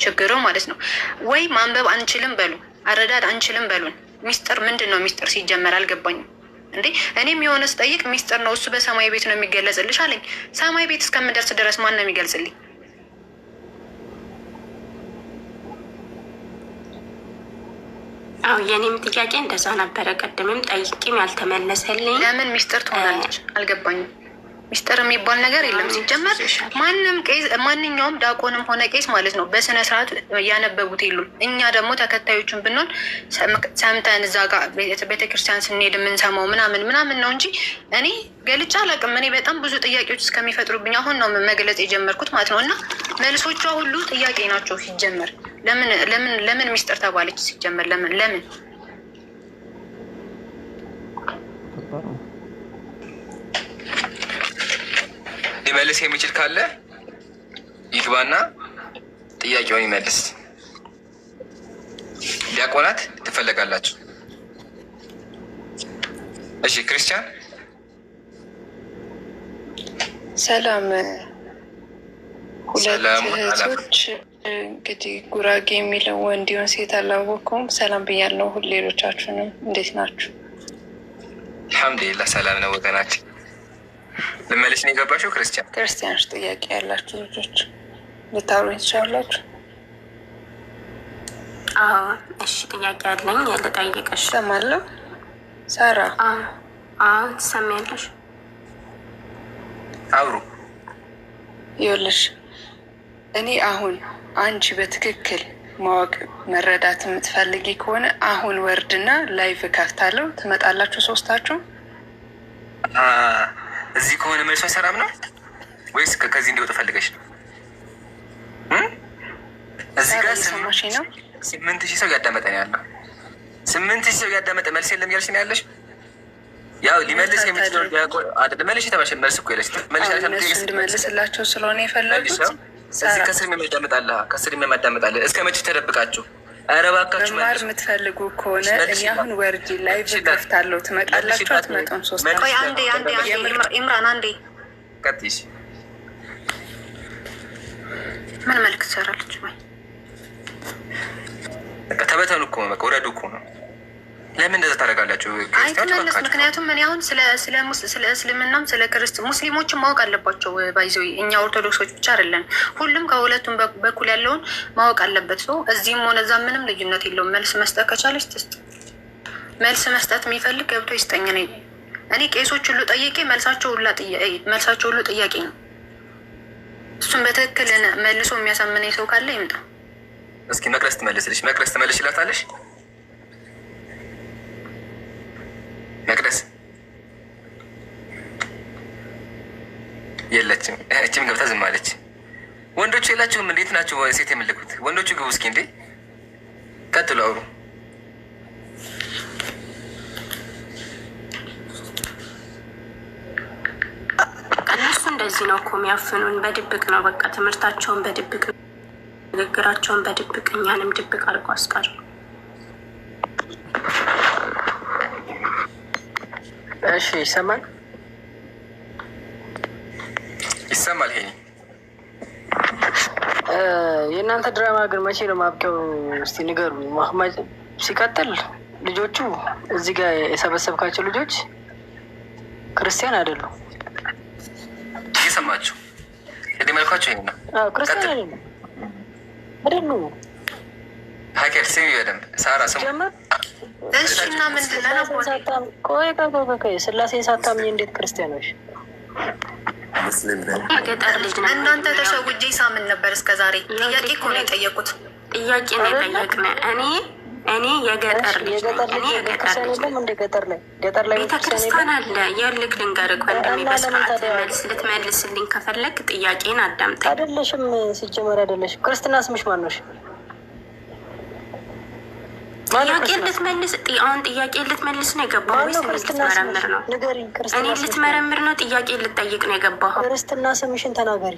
ችግሩ ማለት ነው ወይ ማንበብ አንችልም በሉ፣ አረዳድ አንችልም በሉን። ሚስጥር ምንድን ነው? ሚስጥር ሲጀመር አልገባኝም እንዴ። እኔም የሆነ ስጠይቅ ሚስጥር ነው እሱ በሰማይ ቤት ነው የሚገለጽልሽ አለኝ። ሰማይ ቤት እስከምደርስ ድረስ ማን ነው የሚገልጽልኝ? አዎ የኔም ጥያቄ እንደዛ ነበረ። ቀድምም ጠይቄም ያልተመለሰልኝ ለምን ሚስጥር ትሆናለች አልገባኝም። ሚስጥር የሚባል ነገር የለም። ሲጀመር ማንኛውም ዲያቆንም ሆነ ቄስ ማለት ነው በስነ ስርዓት እያነበቡት የሉም። እኛ ደግሞ ተከታዮችን ብንሆን ሰምተን እዛ ጋር ቤተክርስቲያን ስንሄድ የምንሰማው ምናምን ነው እንጂ እኔ ገልጫ አላውቅም። እኔ በጣም ብዙ ጥያቄዎች እስከሚፈጥሩብኝ አሁን ነው መግለጽ የጀመርኩት ማለት ነው። እና መልሶቿ ሁሉ ጥያቄ ናቸው። ሲጀመር ለምን ሚስጥር ተባለች? ሲጀመር ለምን ሊመልስ የሚችል ካለ ይግባና ጥያቄውን ይመልስ። ዲያቆናት ትፈለጋላችሁ። እሺ ክርስቲያን ሰላም። ሁለት እህቶች እንግዲህ ጉራጌ የሚለው ወንዲውን ሴት አላወቅኩም። ሰላም ብያለሁ። ሌሎቻችሁንም እንዴት ናችሁ? አልሐምዱሊላህ ሰላም ነው ወገናችን። ልመልስ ነው የገባሽው? ክርስቲያኖች ጥያቄ ያላችሁ ልጆች ልታወሩኝ ትችላላችሁ? እሺ ጥያቄ አለኝ ልጠይቅሽ። እሰማለሁ። ሳራ ትሰሚያለሽ? አብሩ ይኸውልሽ፣ እኔ አሁን አንቺ በትክክል ማወቅ መረዳት የምትፈልጊ ከሆነ አሁን ወርድና ላይቭ ከፍታለሁ። ትመጣላችሁ ሶስታችሁ። እዚህ ከሆነ መልሶ ሰላም ነው ወይስ ከዚህ እንዲወጡ ፈልገሽ ነው? እዚህ ጋር ሰማሽ ነው 8000 ሰው እያዳመጠ ነው ያለው። 8000 ሰው እያዳመጠ መልስ የለም እያልሽ ነው ያለሽ? ያው ሊመልስ የሚችለው አይደለም። መልሽ ተባሽ መልስ እኮ ይለሽ እንድመልስላቸው ስለሆነ የፈለጉት። እዚህ ከስር የሚያዳምጣለ ከስር የሚያዳምጣለ እስከ መቼ ተደብቃችሁ? ኧረ እባካችሁ መማር የምትፈልጉ ከሆነ እኔ አሁን ወርድ ላይቭ ከፍታለሁ። ትመጣላችሁ አትመጡም? ሶስት ቆይ አንዴ ኢምራን አንዴ ቀጥይሽ። ምን መልክ ትሰራለች? ወይ ተበተኑ እኮ በቃ ወረዱ እኮ ነው። ለምን እንደዛ ታደርጋላችሁ? አይተመለስ። ምክንያቱም እኔ አሁን ስለ እስልምናም ስለ ሙስሊሞችን ማወቅ አለባቸው። ባይዘው እኛ ኦርቶዶክሶች ብቻ አይደለን፣ ሁሉም ከሁለቱም በኩል ያለውን ማወቅ አለበት። ሰው እዚህም ሆነ እዛ ምንም ልዩነት የለውም። መልስ መስጠት ከቻለች ትስጥ። መልስ መስጠት የሚፈልግ ገብቶ ይስጠኝ። እኔ ቄሶች ሁሉ ጠይቄ መልሳቸው ሁሉ ጥያቄ ነው። እሱም በትክክል መልሶ የሚያሳምነኝ ሰው ካለ ይምጣ። እስኪ መቅረስ ትመልስልሽ። መቅረስ ትመልሽላታለሽ? መቅደስ የለችም። እችም ገብታ ዝም አለች። ወንዶቹ የላችሁም? እንዴት ናቸው? ሴት የምልኩት ወንዶቹ ግቡ እስኪ። እንዴ ቀጥሉ፣ አውሩ። እነሱ እንደዚህ ነው እኮ የሚያፍኑን። በድብቅ ነው በቃ ትምህርታቸውን በድብቅ ንግግራቸውን በድብቅ እኛንም ድብቅ አድርጎ አስቀሩ። እሺ ይሰማል? ይሰማል። ይሄ የእናንተ ድራማ ግን መቼ ነው ማብቂያው? እስቲ ንገሩ። ማህማድ ሲቀጥል ልጆቹ እዚህ ጋር የሰበሰብካቸው ልጆች ክርስቲያን አይደሉም። እየሰማችሁ እንዲህ መልኳቸው ይሄ ነው። ክርስቲያን አይደሉም። ሀይከል ስሚ በደንብ ሳራ ስሙ። እሺ እና ምንድን ነው? ቆይ ስላሴን ሳታምኝ እንዴት ክርስቲያኖች? የገጠር ልጅ ነው። እናንተ ተሸውጄ ሳምን ነበር እስከ ዛሬ። ጥያቄ እኮ ነው የጠየቁት። ጥያቄ ነው የጠየቅን። እኔ የገጠር ልጅ ነኝ። እኔ የገጠር ልጅ ነኝ። ገጠር ላይ ቤተክርስቲያን አለ። የልክ ልንገርህ ወንድሜ፣ በስርዓት መልስ ልትመልስልኝ ከፈለግ ጥያቄን አዳምጠኝ። አይደለሽም ሲጀመር አይደለሽም። ክርስትና ስምሽ ማን ነው? ጥያቄ ልትመልስ አሁን ጥያቄ ልትመልስ ነው የገባው ወይስ ልትመረምር ነው? እኔ ልትመረምር ነው? ጥያቄ ልትጠይቅ ነው የገባው? ክርስትና ስምሽን ተናገሪ።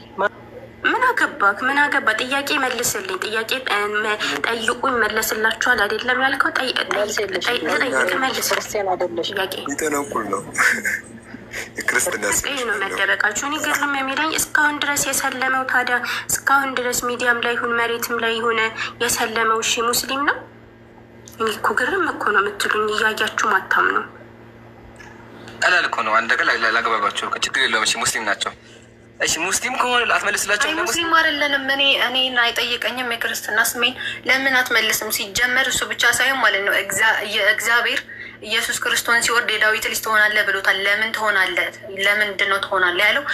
ምን አገባክ? ምን አገባ? ጥያቄ መልስልኝ። ጥያቄ ጠይቁ ይመለስላችኋል አይደለም ያልከው? ጠይቅ መልስ። ክርስቲያን አይደለሽ። ጥያቄ ይተነቁል ነው ክርስትና ስምሽ ነው መደበቃችሁ። እኔ ግርም የሚለኝ እስካሁን ድረስ የሰለመው ታዲያ እስካሁን ድረስ ሚዲያም ላይ ይሁን መሬትም ላይ ይሁን የሰለመው እሺ ሙስሊም ነው? እኔ እኮ ግርም እኮ ነው የምትሉኝ። እያያችሁ ማታም ነው ቀላል እኮ ነው። አንድ ነገር ላግባባቸው ችግር የለውም። እሺ ሙስሊም ናቸው። እሺ ሙስሊም ከሆነ አትመልስላቸው። ሙስሊም አይደለንም። እኔን አይጠይቀኝም። የክርስትና ስሜን ለምን አትመልስም? ሲጀመር እሱ ብቻ ሳይሆን ማለት ነው እግዚአብሔር ኢየሱስ ክርስቶስን ሲወርድ የዳዊት ልጅ ትሆናለህ ብሎታል። ለምን ትሆናለህ? ለምንድን ነው ትሆናለህ ያለው?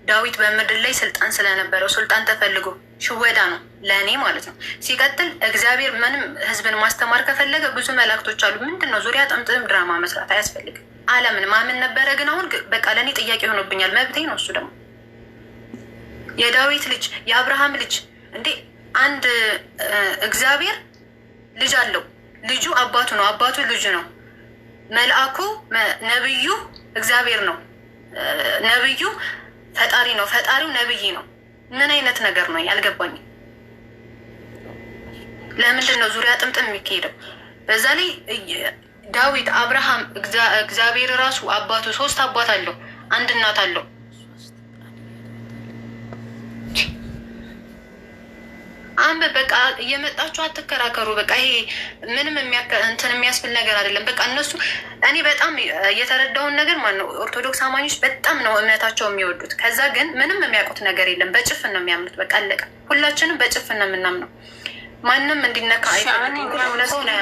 ዳዊት በምድር ላይ ስልጣን ስለነበረው ስልጣን ተፈልጎ ሽወዳ ነው ለእኔ ማለት ነው። ሲቀጥል እግዚአብሔር ምንም ህዝብን ማስተማር ከፈለገ ብዙ መላእክቶች አሉ። ምንድን ነው ዙሪያ ጥምጥም ድራማ መስራት አያስፈልግም። ዓለምን ማመን ነበረ። ግን አሁን በቃ ለእኔ ጥያቄ ሆኖብኛል። መብቴ ነው እሱ ደግሞ የዳዊት ልጅ የአብርሃም ልጅ እንዴ! አንድ እግዚአብሔር ልጅ አለው። ልጁ አባቱ ነው፣ አባቱ ልጁ ነው። መልአኩ ነብዩ እግዚአብሔር ነው፣ ነብዩ ፈጣሪ ነው፣ ፈጣሪው ነብይ ነው። ምን አይነት ነገር ነው ያልገባኝም። ለምንድን ነው ዙሪያ ጥምጥም የሚካሄደው? በዛ ላይ ዳዊት፣ አብርሃም፣ እግዚአብሔር ራሱ አባቱ፣ ሶስት አባት አለው፣ አንድ እናት አለው። አንበ በቃ እየመጣችሁ አትከራከሩ። በቃ ይሄ ምንም እንትን የሚያስብል ነገር አይደለም። በቃ እነሱ እኔ በጣም የተረዳውን ነገር ማን ነው ኦርቶዶክስ አማኞች በጣም ነው እምነታቸው የሚወዱት። ከዛ ግን ምንም የሚያውቁት ነገር የለም። በጭፍን ነው የሚያምኑት። በቃ አለቀ። ሁላችንም በጭፍን ነው የምናምነው። ማንም እንዲነካ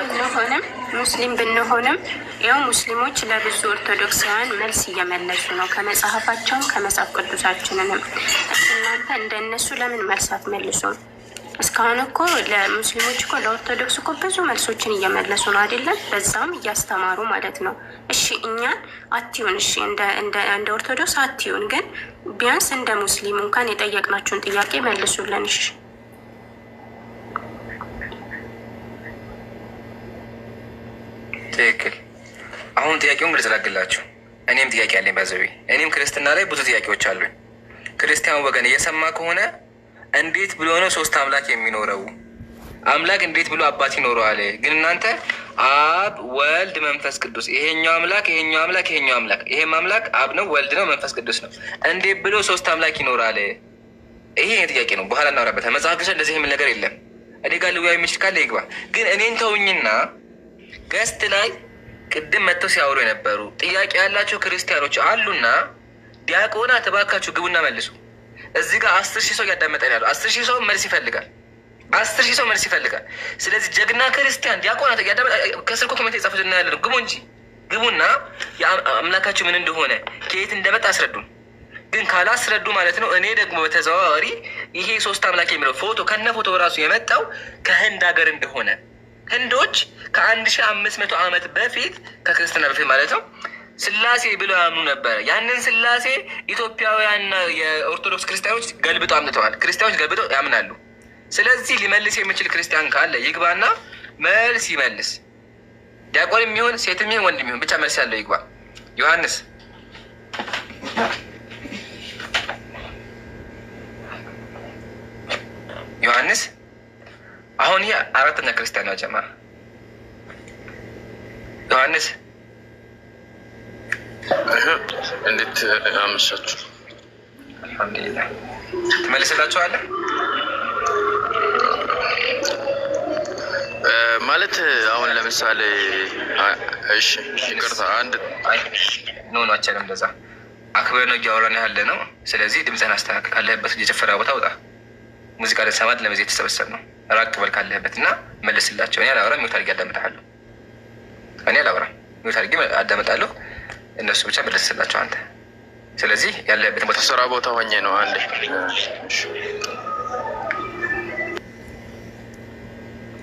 ብንሆንም ሙስሊም ብንሆንም ያው ሙስሊሞች ለብዙ ኦርቶዶክሳውያን መልስ እየመለሱ ነው ከመጽሐፋቸውም ከመጽሐፍ ቅዱሳችንንም። እናንተ እንደነሱ ለምን መልስ አትመልሱም? እስካሁን እኮ ለሙስሊሞች እኮ ለኦርቶዶክስ እኮ ብዙ መልሶችን እየመለሱ ነው አይደለም? በዛም እያስተማሩ ማለት ነው። እሺ እኛን አትዩን፣ እሺ እንደ ኦርቶዶክስ አትዩን፣ ግን ቢያንስ እንደ ሙስሊም እንኳን የጠየቅናችሁን ጥያቄ መልሱልን። እሺ ትክክል። አሁን ጥያቄውን ግልጽ ላድርግላችሁ። እኔም ጥያቄ አለኝ። ባዘቢ እኔም ክርስትና ላይ ብዙ ጥያቄዎች አሉኝ። ክርስቲያኑ ወገን እየሰማ ከሆነ እንዴት ብሎ ነው ሶስት አምላክ የሚኖረው? አምላክ እንዴት ብሎ አባት ይኖረዋል? ግን እናንተ አብ፣ ወልድ፣ መንፈስ ቅዱስ፣ ይሄኛው አምላክ፣ ይሄኛው አምላክ፣ ይሄኛው አምላክ፣ ይሄም አምላክ አብ ነው፣ ወልድ ነው፣ መንፈስ ቅዱስ ነው። እንዴት ብሎ ሶስት አምላክ ይኖራል? ይሄ ጥያቄ ነው። በኋላ እናወራበታለን። መጽሐፍ ቅዱስ እንደዚህ የሚል ነገር የለም። እኔ ጋር ልወያይ የሚችል ካለ ይግባ። ግን እኔን ተውኝና ገስት ላይ ቅድም መጥተው ሲያወሩ የነበሩ ጥያቄ ያላቸው ክርስቲያኖች አሉና ዲያቆናት እባካችሁ ግቡና መልሱ። እዚህ ጋር 10,000 ሰው እያዳመጠን ያሉ 10,000 ሰው መልስ ይፈልጋል። 10,000 ሰው መልስ ይፈልጋል። ስለዚህ ጀግና ክርስቲያን ዲያቆናት ከስልኮ ኮሜንት የጻፉት እና ያለ ግቡ እንጂ ግቡና አምላካችሁ ምን እንደሆነ ከየት እንደመጣ አስረዱን። ግን ካላስረዱ ማለት ነው እኔ ደግሞ በተዘዋዋሪ ይሄ ሶስት አምላክ የሚለው ፎቶ ከነ ፎቶ ራሱ የመጣው ከህንድ ሀገር እንደሆነ ህንዶች ከ1500 ዓመት በፊት ከክርስትና በፊት ማለት ነው ስላሴ ብለው ያምኑ ነበረ። ያንን ስላሴ ኢትዮጵያውያንና የኦርቶዶክስ ክርስቲያኖች ገልብጠው አምጥተዋል። ክርስቲያኖች ገልብጠው ያምናሉ። ስለዚህ ሊመልስ የሚችል ክርስቲያን ካለ ይግባና መልስ ይመልስ። ዲያቆን የሚሆን ሴት የሚሆን ወንድ የሚሆን ብቻ መልስ ያለው ይግባ። ዮሐንስ ዮሐንስ አሁን ይሄ አራተኛ ክርስቲያን ነው ጀማ ዮሐንስ እንዴት አመሻችሁ? አልሐምዱሊላህ። ትመልስላችኋለህ ማለት አሁን ለምሳሌ እሺ፣ ይቅርታ አንድ ኖ አቸለም እንደዛ አክብር ነው እያወራን ያለ ነው። ስለዚህ ድምፅህን አስተካክል። ካለህበት የጭፈራ ቦታ ውጣ። ሙዚቃ ለሰማት ለመዚህ የተሰበሰብ ነው። ራቅ በል ካለህበት እና መልስላቸው። እኔ አላወራም፣ ሚውት አድርጌ አዳምጥሃለሁ። እኔ አላወራም፣ ሚውት አድርጌ አዳምጣለሁ። እነሱ ብቻ መልስላቸው አንተ። ስለዚህ ያለህበት ቦታ ስራ ቦታ ሆኜ ነው። አንዴ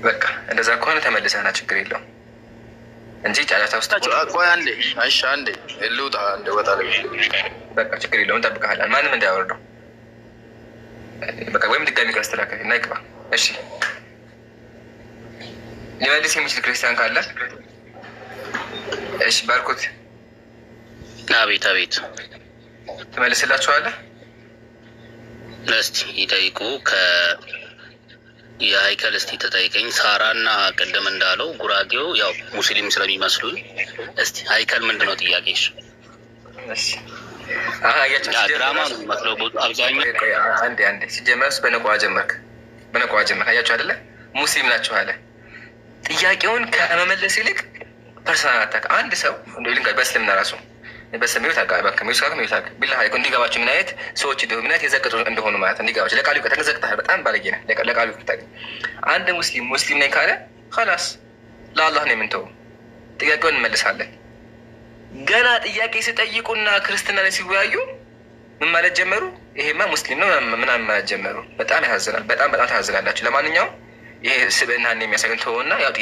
በቃ እንደዛ ከሆነ ተመልሰህና ችግር የለውም እንጂ ጫጫታ ውስጥ ቆይ አንዴ። አይሻ አንዴ ልውጣ፣ አንዴ ወጣ ላይ በቃ ችግር የለውም። እንጠብቅሃለን። ማንም እንዳያወርደው በቃ። ወይም ድጋሚ ካስተካከል እና ይግባ። እሺ ሊመልስ የሚችል ክርስቲያን ካለ እሺ። ባርኮት አቤት አቤት። ትመልስላችኋለህ? እስቲ ይጠይቁ። የሀይከል እስቲ ተጠይቀኝ። ሳራና ቅድም እንዳለው ጉራጌው ያው ሙስሊም ስለሚመስሉኝ እስቲ ሀይከል ምንድን ነው ጥያቄሽ? ድራማ ነው የሚመስለው አብዛኛው። አንዴ ሲጀመርስ በነቋ ጀመርክ አያችሁ አይደለ? ሙስሊም ናችሁ አለ። ጥያቄውን ከመመለስ ይልቅ ፐርሰናል አታክ። አንድ ሰው በእስልምና ራሱ በስሜው ታውቃለህ። ቢላ እንዲገባቸው ምን አይነት ሰዎች እንደሆኑ ምን አይነት የዘቀጡ እንደሆኑ ማለት እንዲገባቸው። ለቃሉ ተዘቅተሃል፣ በጣም ባለጌ ነህ። ለቃሉ አንድ ሙስሊም ነኝ ካለ ኸላስ ለአላህ ነው የምንተው። ጥያቄውን እንመልሳለን። ገና ጥያቄ ሲጠይቁና ክርስትና ላይ ሲወያዩ ምን ማለት ጀመሩ? ይሄማ ሙስሊም ነው ምናምን ማለት ጀመሩ። በጣም ያሳዝናል። በጣም ታሳዝናላችሁ። ለማንኛውም ይሄ ስብዕናን የሚያሳዩን ተውና ያው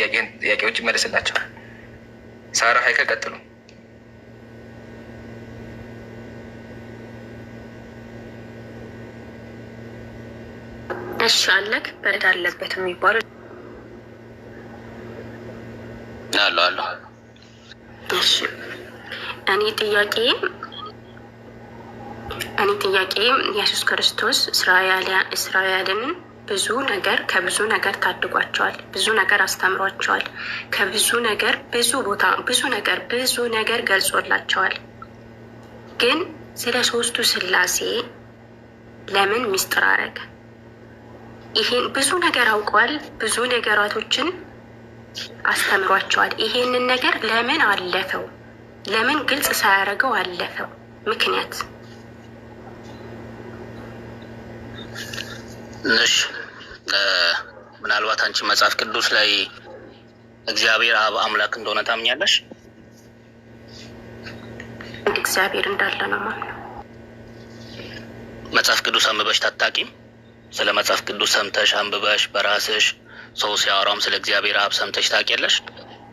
ጥያቄዎች ይመለስላቸዋል። ሳራ ሀይከ ቀጥሉ። እሺ አለክ በእዳ አለበት የሚባለው አለ። እሺ እኔ ጥያቄ ኢየሱስ ክርስቶስ እስራኤልን ከብዙ ነገር ታድጓቸዋል፣ ብዙ ነገር አስተምሯቸዋል፣ ከብዙ ነገር ብዙ ነገር ገልጾላቸዋል። ግን ስለ ሶስቱ ስላሴ ለምን ምስጢር አረገ? ይሄን ብዙ ነገር አውቀዋል፣ ብዙ ነገራቶችን አስተምሯቸዋል። ይሄንን ነገር ለምን አለፈው? ለምን ግልጽ ሳያደርገው አለፈው? ምክንያት እሺ፣ ምናልባት አንቺ መጽሐፍ ቅዱስ ላይ እግዚአብሔር አብ አምላክ እንደሆነ ታምኛለሽ? እግዚአብሔር እንዳለ ነው ማለት ነው። መጽሐፍ ቅዱስ አንብበሽ ታጣቂም? ስለ መጽሐፍ ቅዱስ ሰምተሽ አንብበሽ በራስሽ ሰው ሲያወራም ስለ እግዚአብሔር አብ ሰምተሽ ታውቂያለሽ?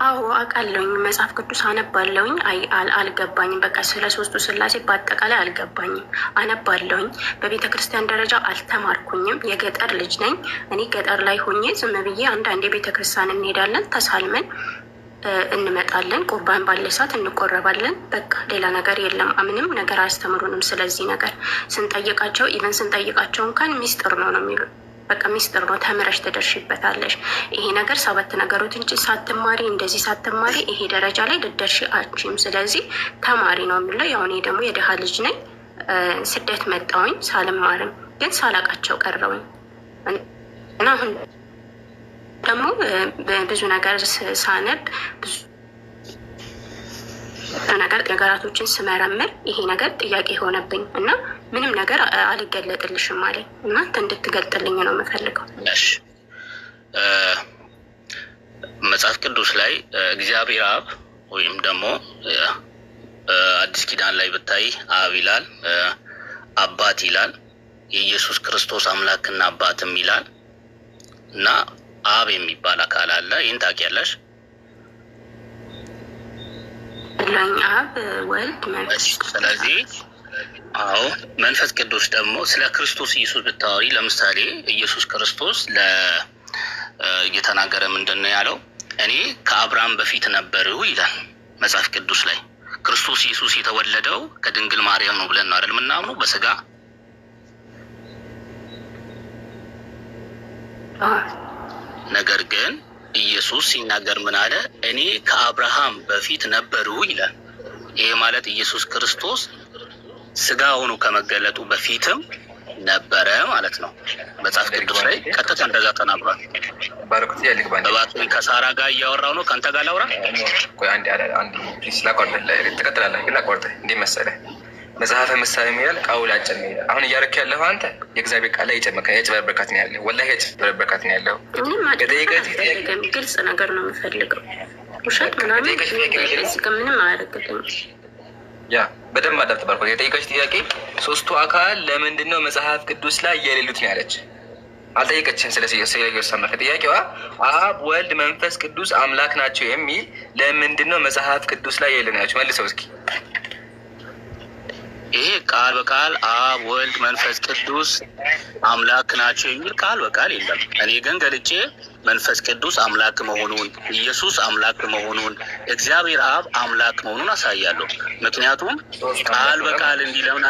አዎ አውቃለሁኝ። መጽሐፍ ቅዱስ አነባለሁኝ። አልገባኝም። በቃ ስለ ሶስቱ ስላሴ በአጠቃላይ አልገባኝም። አነባለሁኝ። በቤተ ክርስቲያን ደረጃ አልተማርኩኝም። የገጠር ልጅ ነኝ። እኔ ገጠር ላይ ሆኜ ዝም ብዬ አንዳንድ የቤተ ክርስቲያን እንሄዳለን፣ ተሳልመን እንመጣለን። ቁርባን ባለ ሰዓት እንቆረባለን። በቃ ሌላ ነገር የለም። ምንም ነገር አያስተምሩንም። ስለዚህ ነገር ስንጠይቃቸው እንኳን ሚስጥር ነው የሚሉ። በቃ ሚስጥር ነው፣ ተምረሽ ትደርሽበታለሽ። ይሄ ነገር 7 ነገሮች እንጂ ሳትማሪ እንደዚህ ሳትማሪ ይሄ ደረጃ ላይ ልደርሺ አችም። ስለዚህ ተማሪ ነው የሚለው። ያው እኔ ደግሞ የድሃ ልጅ ነኝ። ስደት መጣሁኝ ሳልማርም፣ ግን ሳላቃቸው ቀረውኝ እና አሁን ደግሞ ብዙ ነገር ሳነብ ብዙ ነገራቶችን ስመረምር ይሄ ነገር ጥያቄ ሆነብኝ እና ምንም ነገር አልገለጥልሽም አለኝ። እናንተ እንድትገልጥልኝ ነው የምፈልገው። እሺ፣ መጽሐፍ ቅዱስ ላይ እግዚአብሔር አብ ወይም ደግሞ አዲስ ኪዳን ላይ ብታይ አብ ይላል፣ አባት ይላል፣ የኢየሱስ ክርስቶስ አምላክና አባትም ይላል እና አብ የሚባል አካል አለ። ይህን ታውቂያለሽ? አብ፣ ወልድ፣ መንፈስ። ስለዚህ አዎ መንፈስ ቅዱስ ደግሞ ስለ ክርስቶስ ኢየሱስ ብታወሪ፣ ለምሳሌ ኢየሱስ ክርስቶስ እየተናገረ ምንድን ነው ያለው? እኔ ከአብርሃም በፊት ነበርሁ ይላል መጽሐፍ ቅዱስ ላይ። ክርስቶስ ኢየሱስ የተወለደው ከድንግል ማርያም ነው ብለን ነው አይደል የምናምነው በስጋ። ነገር ግን ኢየሱስ ሲናገር ምን አለ? እኔ ከአብርሃም በፊት ነበርሁ ይላል። ይሄ ማለት ኢየሱስ ክርስቶስ ስጋ ሆኖ ከመገለጡ በፊትም ነበረ ማለት ነው። መጽሐፍ ቅዱስ ላይ ቀጥታ እንደዛ ተናግሯል። ባሮክ ከሳራ ጋር እያወራው ነው። ከአንተ ጋር ላውራ። እንዴ መሰለህ መጽሐፈ ምሳሌ የሚላል ቃውል አጭር ነው ይላል። አሁን እያደረክ ያለኸው አንተ የእግዚአብሔር ቃል ላይ የጭበረበርካት ነው ያለው። ወላሂ የጭበረበርካት ነው ያለው። ግልጽ ነገር ነው የምፈልገው። ውሸት ምናምን ምንም አያደርግልኝም። ያ በደንብ አዳምጥ። ባልኩ የጠየቀች ጥያቄ ሶስቱ አካል ለምንድን ነው መጽሐፍ ቅዱስ ላይ የሌሉት ነው ያለች። አልጠየቀችን። ስለዚህ ሰመከ ጥያቄዋ አብ፣ ወልድ፣ መንፈስ ቅዱስ አምላክ ናቸው የሚል ለምንድን ነው መጽሐፍ ቅዱስ ላይ የሌሉ ነው ያለች። መልሰው እስኪ። ይሄ ቃል በቃል አብ፣ ወልድ፣ መንፈስ ቅዱስ አምላክ ናቸው የሚል ቃል በቃል የለም። እኔ ግን ገልጬ መንፈስ ቅዱስ አምላክ መሆኑን፣ ኢየሱስ አምላክ መሆኑን፣ እግዚአብሔር አብ አምላክ መሆኑን አሳያለሁ። ምክንያቱም ቃል በቃል እንዲህ ለምን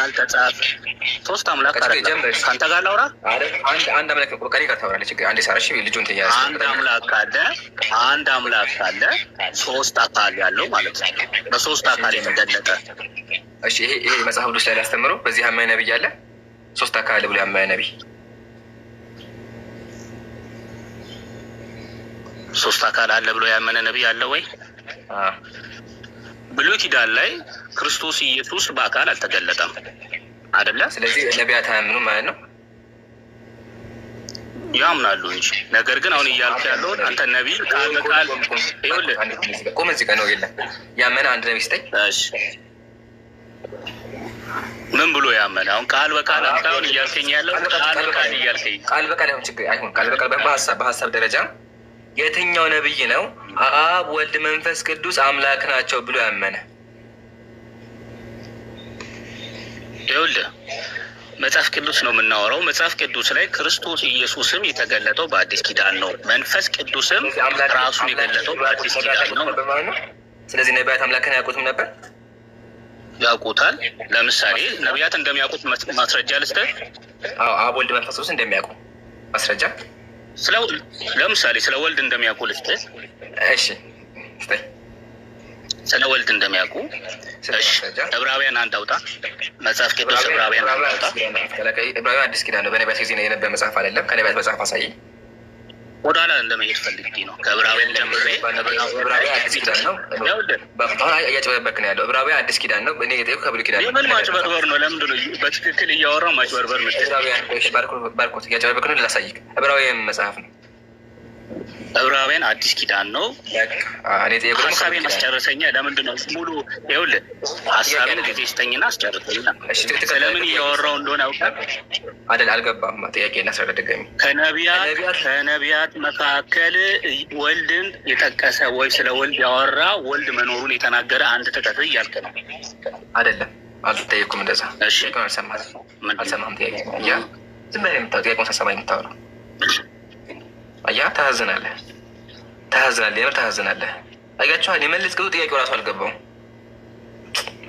አልተጻፈ? ሶስት አምላክ አይደለም። ከአንተ ጋር ላውራ። አንድ አምላክ ከኔ ጋር ታወራለች። አንዴ ሳራሽ ልጁን ተያያዘ። አንድ አምላክ ካለ ሶስት አካል ያለው ማለት ነው። በሶስት አካል የተገለጠ። እሺ፣ ይሄ መጽሐፍ ቅዱስ ላይ ያስተምረው በዚህ አማኝ ነብይ አለ። ሶስት አካል ብሎ ያማኝ ነብይ ሶስት አካል አለ ብሎ ያመነ ነብይ አለ ወይ? ብሉይ ኪዳን ላይ ክርስቶስ ኢየሱስ በአካል አልተገለጠም አይደለ? ስለዚህ ነቢያት አያምኑ ማለት ነው። ያምናሉ እንጂ። ነገር ግን አሁን እያልኩ ያለው አንተ ነቢይ ቃል በቃል ይኸውልህ፣ ቆም እዚህ ጋር ነው የለም ያመነ አንድ ነቢይ ስጠኝ። እሺ ምን ብሎ ያመነ? አሁን ቃል በቃል አሁን እያልከኝ ያለው ቃል በቃል እያልከኝ ቃል በቃል አሁን ችግር አይሆን። ቃል በቃል በሀሳብ ደረጃ የትኛው ነቢይ ነው አብ ወልድ መንፈስ ቅዱስ አምላክ ናቸው ብሎ ያመነ? ይኸውልህ መጽሐፍ ቅዱስ ነው የምናወራው። መጽሐፍ ቅዱስ ላይ ክርስቶስ ኢየሱስም የተገለጠው በአዲስ ኪዳን ነው። መንፈስ ቅዱስም ራሱን የገለጠው በአዲስ ኪዳን ነው። ስለዚህ ነቢያት አምላክን አያውቁትም ነበር? ያውቁታል። ለምሳሌ ነቢያት እንደሚያውቁት ማስረጃ ልስጥህ። አብ ወልድ መንፈስ ቅዱስ እንደሚያውቁ ማስረጃ። ለምሳሌ ስለ ወልድ እንደሚያውቁ ልስጥህ። እሺ ስለ ወልድ እንደሚያውቁ ዕብራውያን አንድ አውጣ። መጽሐፍ ቅዱስ ዕብራውያን አንድ አውጣ። ዕብራውያን አዲስ ኪዳን ነው። በነቢያት ጊዜ የነበረ መጽሐፍ አይደለም። ከነቢያት መጽሐፍ አሳየኝ። ወደኋላ ለመሄድ ፈልጌ ነው። ከዕብራውያን ጀምሬ ዕብራውያን አዲስ ኪዳን ነው። አሁን እያጭበረበርክ ነው ያለው። ዕብራውያን አዲስ ኪዳን ነው። እኔ የጠየኩህ ከብሉይ ኪዳን ነው። የምን ማጭበርበር ነው? ለምንድን ነው በትክክል እያወራሁ ማጭበርበር ነው? ባርኮት እያጭበረበርክ ነው። ላሳይክ። ዕብራውያን መጽሐፍ ነው። ዕብራውያን አዲስ ኪዳን ነው። ሀሳቤን አስጨርሰኛ። ለምንድን ነው ሙሉ? ይኸውልህ ሀሳቤን ጊዜ ስጠኝና አስጨርሰኛ። ስለምን እያወራሁ እንደሆነ አውቃል አይደል? አልገባም። ጥያቄ እናስረዳ ድጋሚ። ከነቢያት መካከል ወልድን የጠቀሰ ወይ ስለ ወልድ ያወራ ወልድ መኖሩን የተናገረ አንድ ጥቀስ እያልክ ነው አይደለም? አልጠየኩም እንደዛ። እሺ አልሰማህም? ጥያቄ ያ ዝም ብለህ የምታወራው ጥያቄውን ሳሰማ የምታወራው አያ ታዝናለህ። የምር ታዝናለህ። አያችኋል? የመለስከው ጥያቄው ራሱ አልገባውም።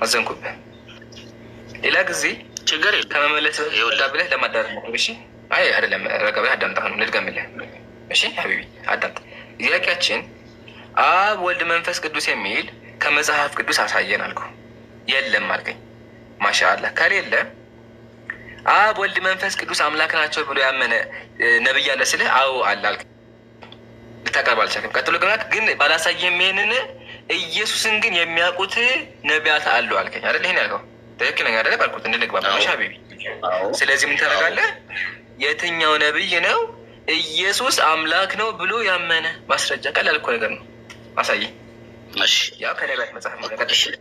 አዘንኩብህ። ሌላ ጊዜ ችግር ከመመለስ ብለህ ለማዳመጥ ነው። እሺ አይ አይደለም፣ ረጋ ብለህ አዳምጣ ነው ልድገምልህ። እሺ ሀቢቢ አዳምጥ። ጥያቄያችን አብ ወልድ መንፈስ ቅዱስ የሚል ከመጽሐፍ ቅዱስ አሳየን አልኩ። የለም አልከኝ። ማሻአላህ። ከሌለ አብ ወልድ መንፈስ ቅዱስ አምላክ ናቸው ብሎ ያመነ ነብይ አለ ስልህ አዎ አለ አልከኝ። ልታቀርብ አልቻልክም። ቀጥሎ ግን ባላሳየህም ይሄንን ኢየሱስን ግን የሚያውቁት ነቢያት አሉ አልከኝ አይደል? ይሄን ያልከው ትክክለኛ አይደለ? ባልኩት እንድንግባባ ነው ሀቢቢ። ስለዚህ ምን ታደርጋለህ? የትኛው ነብይ ነው ኢየሱስ አምላክ ነው ብሎ ያመነ? ማስረጃ ቀላል እኮ ነገር ነው። አሳየኝ። ያው ከነቢያት መጽሐፍ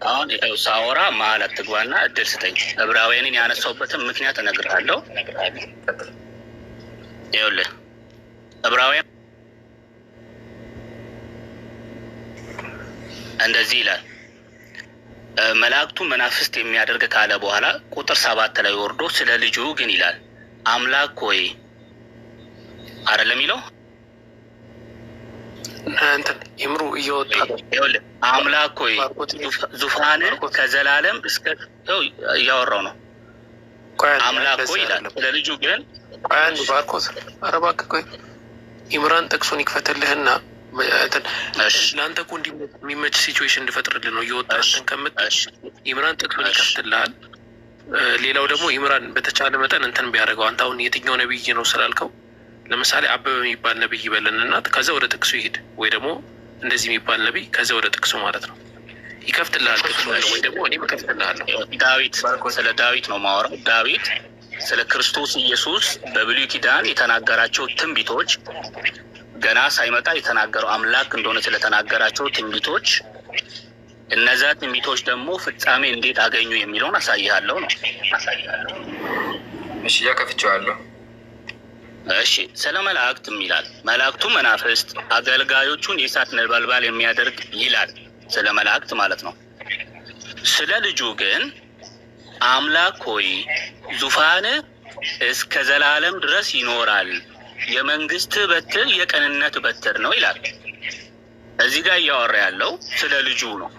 አሁን ሳወራ መሀል አትግባና እድል ስጠኝ። ዕብራውያንን ያነሳውበትን ምክንያት እነግርሃለሁ። ይኸውልህ ዕብራውያን እንደዚህ ይላል። መላእክቱ መናፍስት የሚያደርግ ካለ በኋላ ቁጥር 7 ላይ ወርዶ ስለ ልጁ ግን ይላል አምላክ ሆይ አይደለም የሚለው እንትን ይምሩ እየወጣ ይኸውልህ አምላክ ሆይ ዙፋን ከዘላለም እስከ እያወራው ነው። አምላክ ሆይ ይላል። ለልጁ ግን አንድ ባርኮት አረባክ ቆይ ኢምራን ጥቅሱን ይክፈትልህና ለአንተ እኮ የሚመች ሲቹዌሽን እንድፈጥርልህ ነው እየወጣ አንተን ከምትሽ ኢምራን ጥቅሱን ይከፍትልሃል። ሌላው ደግሞ ኢምራን በተቻለ መጠን እንትን ቢያደርገው አንተ አሁን የትኛው ነብይ ነው ስላልከው ለምሳሌ አበበ የሚባል ነብይ ይበልንና ከዛ ወደ ጥቅሱ ይሄድ፣ ወይ ደግሞ እንደዚህ የሚባል ነብይ ከዛ ወደ ጥቅሱ ማለት ነው ይከፍትልሃል። ጥቅሱ ወይ ደግሞ እኔም እከፍትልሃለሁ። ዳዊት ስለ ዳዊት ነው ማወራው። ዳዊት ስለ ክርስቶስ ኢየሱስ በብሉይ ኪዳን የተናገራቸው ትንቢቶች ገና ሳይመጣ የተናገረው አምላክ እንደሆነ ስለተናገራቸው ትንቢቶች እነዛ ትንቢቶች ደግሞ ፍጻሜ እንዴት አገኙ የሚለውን አሳይሃለሁ ነው። እሺ ያከፍቼዋለሁ። እሺ ስለ መላእክት ይላል። መላእክቱ መናፍስት አገልጋዮቹን የእሳት ነበልባል የሚያደርግ ይላል። ስለ መላእክት ማለት ነው። ስለ ልጁ ግን አምላክ ሆይ ዙፋን እስከ ዘላለም ድረስ ይኖራል፣ የመንግስት በትር የቀንነት በትር ነው ይላል። እዚህ ጋር እያወራ ያለው ስለ ልጁ ነው።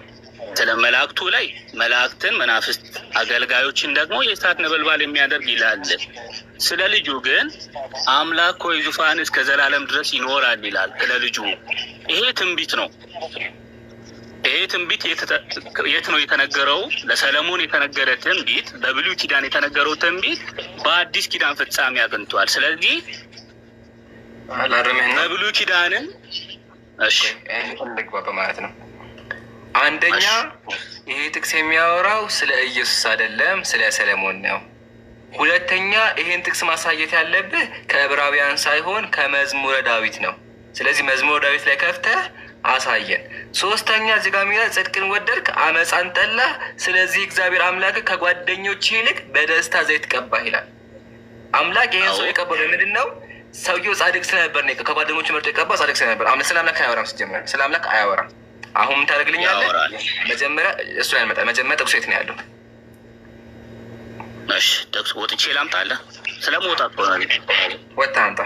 ስለ መላእክቱ ላይ መላእክትን መናፍስት አገልጋዮችን ደግሞ የእሳት ነበልባል የሚያደርግ ይላል። ስለ ልጁ ግን አምላክ ሆይ ዙፋን እስከ ዘላለም ድረስ ይኖራል ይላል። ስለ ልጁ ይሄ ትንቢት ነው። ይሄ ትንቢት የት ነው የተነገረው? ለሰለሞን የተነገረ ትንቢት፣ በብሉይ ኪዳን የተነገረው ትንቢት በአዲስ ኪዳን ፍጻሜ አግኝቷል። ስለዚህ በብሉይ ኪዳንን ልግባ በማለት ነው። አንደኛ ይሄ ጥቅስ የሚያወራው ስለ ኢየሱስ አይደለም፣ ስለ ሰለሞን ነው። ሁለተኛ ይሄን ጥቅስ ማሳየት ያለብህ ከዕብራውያን ሳይሆን ከመዝሙረ ዳዊት ነው። ስለዚህ መዝሙረ ዳዊት ላይ ከፍተህ አሳየን። ሶስተኛ እዚህ ጋር የሚለው ጽድቅን ወደድክ አመፃን ጠላህ፣ ስለዚህ እግዚአብሔር አምላክ ከጓደኞች ይልቅ በደስታ ዘይት ቀባህ ይላል። አምላክ ይሄን ሰው የቀባው ለምንድን ነው? ሰውየው ጻድቅ ስለነበር ነው። ከጓደኞቹ መርጦ የቀባው ጻድቅ ስለነበር። ስለ አምላክ አያወራም። ሲጀምር ስለ አምላክ አያወራም። አሁን ምን ታደርግልኛለህ? መጀመሪያ እሱ ያልመጣል። መጀመሪያ ጥቅሱ የት ነው ያለው? እሺ ጥቅሱ ወጥቼ ላምጣልህ። ስለመውጣት ሆነ ወጥተህ አምጣ።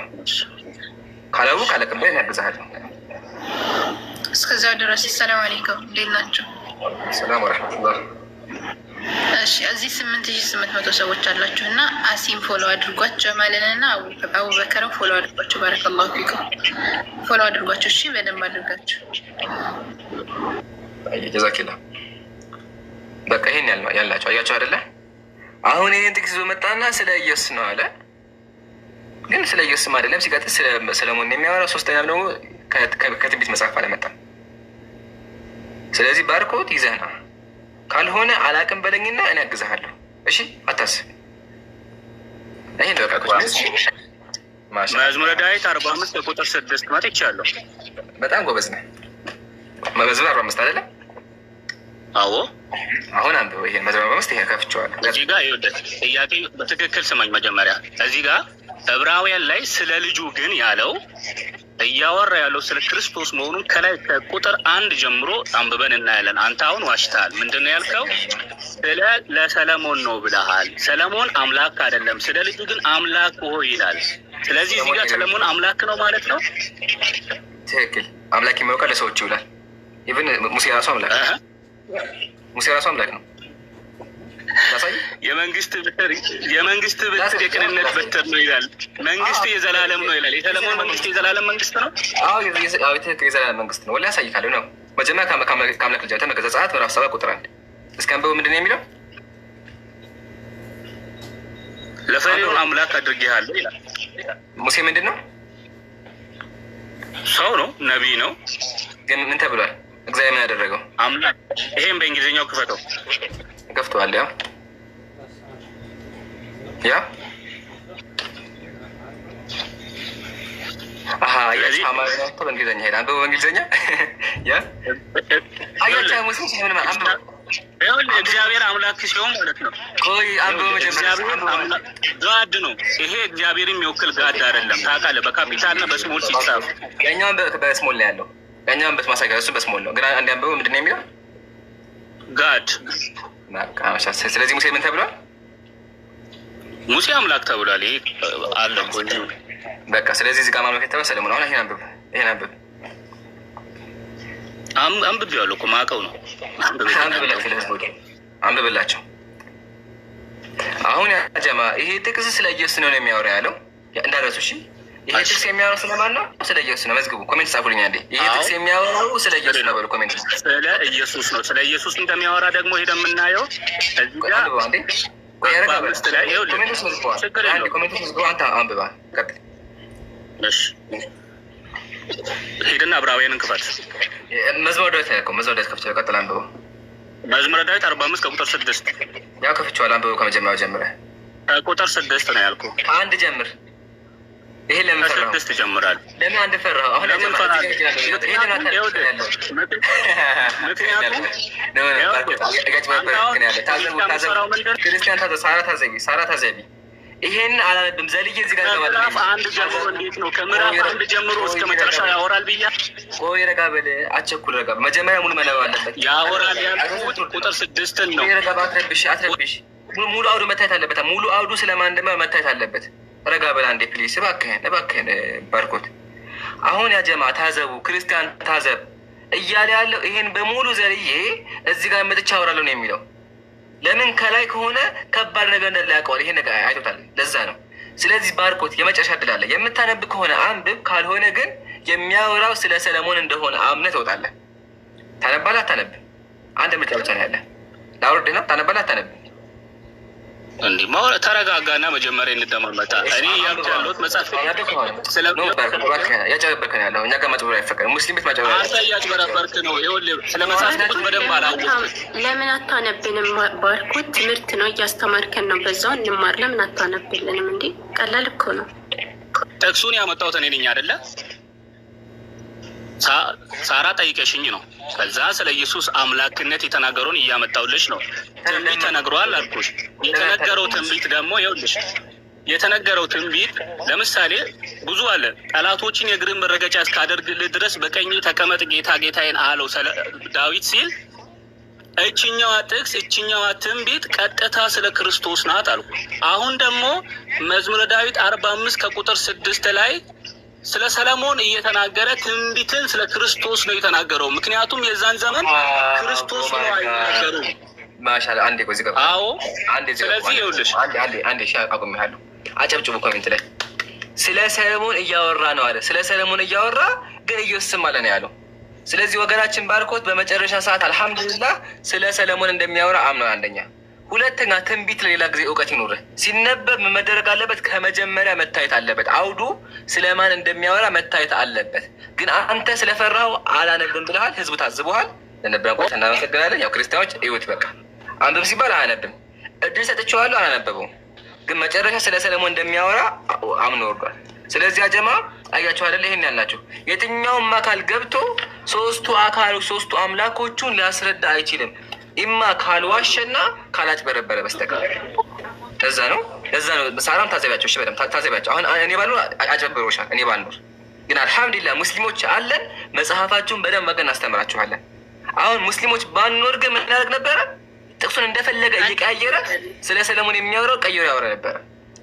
ካላወቅህ አለቅብህ ያግዝሃለሁ። እስከዚያው ድረስ ሰላም አለይኩም፣ እንዴት ናቸው? ሰላም ወረሕመቱላህ። እሺ እዚህ 8800 ሰዎች አላችሁ እና አሲም ፎሎ አድርጓቸው፣ ጀማልን እና አቡበከርን ፎሎ አድርጓቸው። ባረከላሁ ፊኩም። ፎሎ አድርጓቸው። እሺ በደንብ አድርጋቸው። ጀዛኪላ። በቃ ይሄን ያልናቸው አያቸው አይደለ? አሁን ይሄን ጥቅስ ይዞ መጣና ስለ ኢየሱስ ነው አለ። ግን ስለ ኢየሱስም አይደለም። ሲቀጥል ስለ ሰለሞን የሚያወራው። ሶስተኛ ደግሞ ከትንቢት መጽሐፍ አለመጣም። ስለዚህ ባርኮት ይዘህና ካልሆነ አላቅም በለኝና እኔ አግዝሃለሁ። እሺ አታስብ። ይሄን መዝሙረ ዳዊት 45 ቁጥር 6 መጥቻለሁ። በጣም ጎበዝ ነህ። መዝሙር 45 አይደለም? አዎ አሁን አንብበው። ይሄን መዝሙር 45 ይሄን ከፍቼዋለሁ። እዚህ ጋር ይወደድ ጥያቄ በትክክል ስማኝ። መጀመሪያ እዚህ ጋር ዕብራውያን ላይ ስለ ልጁ ግን ያለው እያወራ ያለው ስለ ክርስቶስ መሆኑን ከላይ ከቁጥር 1 ጀምሮ አንብበን እናያለን። አንተ አሁን ዋሽተሃል። ምንድን ነው ያልከው? ለሰለሞን ነው ብለሃል። ሰለሞን አምላክ አይደለም፣ ስለ ልጁ ግን አምላክ ሆይ ይላል። ስለዚህ እዚህ ጋር ሰለሞን አምላክ ነው ማለት ነው። ትክክል። አምላክ የሚያውቀው ለሰዎች ይውላል። ኢቭን ሙሴ ራሱ አምላክ ነው። ሙሴ ራሱ አምላክ ነው። የመንግስት ብትር የቅንነት ብትር ነው ይላል። መንግስት የዘላለም ነው ይላል። የሰለሞን መንግስት የዘላለም መንግስት ነው። አዎ የዘላለም መንግስት ነው። ወላሂ ያሳይካለሁ ነው። መጀመሪያ ከአምላክ ልጅ ዘጸአት ምዕራፍ 7 ቁጥር 1 እስከ አንብበው። ምንድን ነው የሚለው? ለፈርዖን አምላክ አድርጌሃለሁ ይላል። ሙሴ ምንድን ነው? ሰው ነው፣ ነቢይ ነው። ግን ምን ተብሏል? እግዚአብሔር ምን ያደረገው? አምላክ። ይሄን በእንግሊዝኛው ክፈተው። ከፍተዋል። ያ አማርኛ በእንግሊዝኛ ሄዳ አንብበው። በእንግሊዝኛ ያ አያቻ ሙስሊም ሲሆን እግዚአብሔር አምላክ ሲሆን ማለት ነው። ቆይ አንብበው መጀመሪያ። ጋድ ነው ይሄ። እግዚአብሔር የሚወክል ጋድ አይደለም። ታውቃለህ፣ በካፒታል እና በስሞል ሲጻፍ ያኛውን በስሞል ነው ያለው። ያኛውን በማሳገር እሱ በስሞል ነው። ግን አንድ አንብበው። ምንድን ነው የሚለው? ጋድ። ስለዚህ ሙሴ ምን ተብሏል? ሙሴ አምላክ ተብሏል። ይሄ አለ እኮ በቃ። ስለዚህ እዚህ ጋር ማምለክ የተባለ ሰለሞን። አሁን ይሄን አንብብ፣ ይሄን አንብብ። አንብቤዋለሁ እኮ ማውቀው ነው። አንብብላቸው፣ ለህዝቦች አንብብላቸው። አሁን ጀማ ይሄ ጥቅስ ስለ ኢየሱስ ነው የሚያወራ ያለው እንዳረሱ። እሺ ይሄ ጥቅስ የሚያወራው ስለማን ነው? ስለ ኢየሱስ ነው። መዝግቡ፣ ኮሜንት ጻፉልኝ አንዴ። ይሄ ጥቅስ የሚያወራው ስለ ኢየሱስ ነው በሉ፣ ኮሜንት። ስለ ኢየሱስ ነው። ስለ ኢየሱስ እንደሚያወራ ደግሞ ሄደ የምናየው እዚህ ጋር አንዴ። ቆይ ያረጋ በአምስት ላይ ይኸውልህ፣ ኮሜንቶች መዝግቡ። አንዴ ኮሜንቶች መዝግቡ። አንተ አንብባ ቀጥል። እሺ ሄድና ዕብራውያንን ክፈት። መዝሙረ ዳዊት ያልከው መዝሙረ ዳዊት ከፍቼ ቀጥል፣ አንብበው። መዝሙረ ዳዊት 45 ከቁጥር 6 ያው ከፍቼዋለሁ። አንብበው ከመጀመሪያው ጀምረህ። ቁጥር 6 ነው ያልኩህ። አንድ ጀምር። ይሄ ለምን ፈራኸው? 6 ይጀምራል። ለምን አንድ ፈራኸው? አሁን ለምን ፈራኸው? ሳራ ታዘቢ። ይሄን አላነብም ዘልዬ እዚህ ጋር ምዕራፍ 1 ጀምሮ እንዴት ነው? ከምዕራፍ 1 ጀምሮ እስከ መጨረሻ ያወራል ብያ። ቆይ ረጋ በል፣ አትቸኩል፣ ረጋ። መጀመሪያ ሙሉ መነበብ አለበት። ያወራል ያልኩት ቁጥር 6 ነው። ረጋ፣ አትረብሽ። ሙሉ አውዱ መታየት አለበት። ሙሉ አውዱ ስለማን እንደማ መታየት አለበት። ረጋ በል አንዴ ፕሊስ፣ እባክህን ባርኮት። አሁን ያ ጀማ ታዘቡ፣ ክርስቲያን ታዘብ እያለ ያለው ይሄን በሙሉ ዘልዬ እዚህ ጋር መጥቻ አወራለሁ ነው የሚለው። ለምን ከላይ ከሆነ ከባድ ነገር እንዳለ ያውቀዋል። ይሄን ነገር አይቶታል። ለዛ ነው። ስለዚህ ባርኮት የመጨረሻ እድል አለ። የምታነብ ከሆነ አንብብ፣ ካልሆነ ግን የሚያወራው ስለ ሰለሞን እንደሆነ አምነህ ትወጣለህ። ታነባለህ አታነብም? አንድ ምርጫ ብቻ ነው ያለ። ላውርድ ነው። ታነባለህ አታነብም? እንዲህ ተረጋጋና መጀመሪያ እንደማመጣ እኔ ያምጣሉት መጽሐፍ ያጨበርከን ያለው እኛ ጋር መጥብር አይፈቀድም። ሙስሊም ቤት ማጨበረ አንተ ያጭበረበርክ ነው። ይኸውልህ ስለ መጽሐፍ ቅዱስ በደንብ አላወቅም። ለምን አታነብንም ባልኩት ትምህርት ነው እያስተማርከን ነው። በዛው እንማር። ለምን አታነብልንም እንዴ? ቀላል እኮ ነው። ጥቅሱን ያመጣሁት እኔ ነኝ አይደለ? ሳራ ጠይቀሽኝ ነው። ከዛ ስለ ኢየሱስ አምላክነት የተናገረውን እያመጣሁልሽ ነው። ትንቢት ተነግሯል አልኩሽ። የተነገረው ትንቢት ደግሞ ይኸውልሽ የተነገረው ትንቢት ለምሳሌ ብዙ አለ። ጠላቶችን የእግርን መረገጫ እስካደርግልህ ድረስ በቀኝ ተቀመጥ ጌታ ጌታዬን አለው ዳዊት ሲል እችኛዋ ጥቅስ እችኛዋ ትንቢት ቀጥታ ስለ ክርስቶስ ናት አልኩ። አሁን ደግሞ መዝሙረ ዳዊት 45 ከቁጥር 6 ላይ ስለ ሰለሞን እየተናገረ ትንቢትን ስለ ክርስቶስ ነው የተናገረው። ምክንያቱም የዛን ዘመን ክርስቶስ ነው አይናገሩ ማሻአላ። አንዴ ቆይ ዝጋ። አዎ አንዴ ዝጋ። ስለዚህ ይኸውልሽ አንዴ አቆምሃለሁ። አጨብጭቡ ኮሜንት ላይ ስለ ሰለሞን እያወራ ነው አለ። ስለ ሰለሞን እያወራ ግን ኢየሱስም አለ ነው ያለው። ስለዚህ ወገናችን ባርኮት በመጨረሻ ሰዓት አልሐምዱሊላህ ስለ ሰለሞን እንደሚያወራ አምነው። አንደኛ ሁለተኛ ትንቢት ለሌላ ጊዜ እውቀት ይኑርህ። ሲነበብ መደረግ አለበት። ከመጀመሪያ መታየት አለበት። አውዱ ስለማን እንደሚያወራ መታየት አለበት። ግን አንተ ስለፈራው አላነብም ብለሃል። ህዝቡ ታዝቦሃል። ለነበረን ቆይታ እናመሰግናለን። ያው ክርስቲያኖች እዩት፣ በቃ አንብብ ሲባል አያነብም። እድል ሰጥቼዋለሁ፣ አላነበበውም። ግን መጨረሻ ስለ ሰለሞን እንደሚያወራ አምኖ ወርዷል። ስለዚህ አጀማ አያችሁ አይደለ? ይሄን ያልናችሁ የትኛውም አካል ገብቶ ሶስቱ አካሎች ሶስቱ አምላኮቹን ሊያስረዳ አይችልም። ኢማ ካልዋሸና ካላጭበረበረ በስተቀር። ለዛ ነው ሳራም ታዘቢያቸው። እሺ በደምብ ታዘቢያቸው። አሁን እኔ ባልኖር አጭበርብሮሻል። እኔ ባልኖር ግን አልሐምዱሊላህ ሙስሊሞች አለን። መጽሐፋችሁን በደንብ መገን እናስተምራችኋለን። አሁን ሙስሊሞች ባንኖር ግን ምን ያደርግ ነበረ? ጥቅሱን እንደፈለገ እየቀያየረ ስለ ሰለሞን የሚያወራው ቀይሮ ያወራ ነበረ።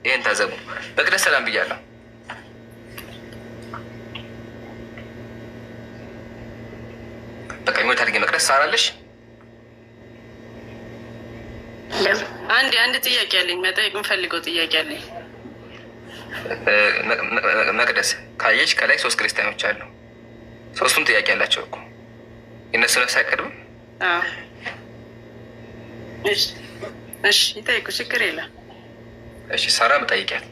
ይሄን ታዘቡ። በቅደስ ሰላም ብያለሁ። በቃ ምን ታርጌ መቅደስ ሳራለሽ? አንድ ጥያቄ አለኝ። መጠየቅ የምፈልገው ጥያቄ አለኝ። መቅደስ ካየሽ ከላይ 3 ክርስቲያኖች አሉ። ሶስቱም ጥያቄ አላቸው እኮ የነሱ ነፍስ አይቀድምም? እሺ ይጠይቁ፣ ችግር የለም። እሺ ሳራ መጠይቂያት።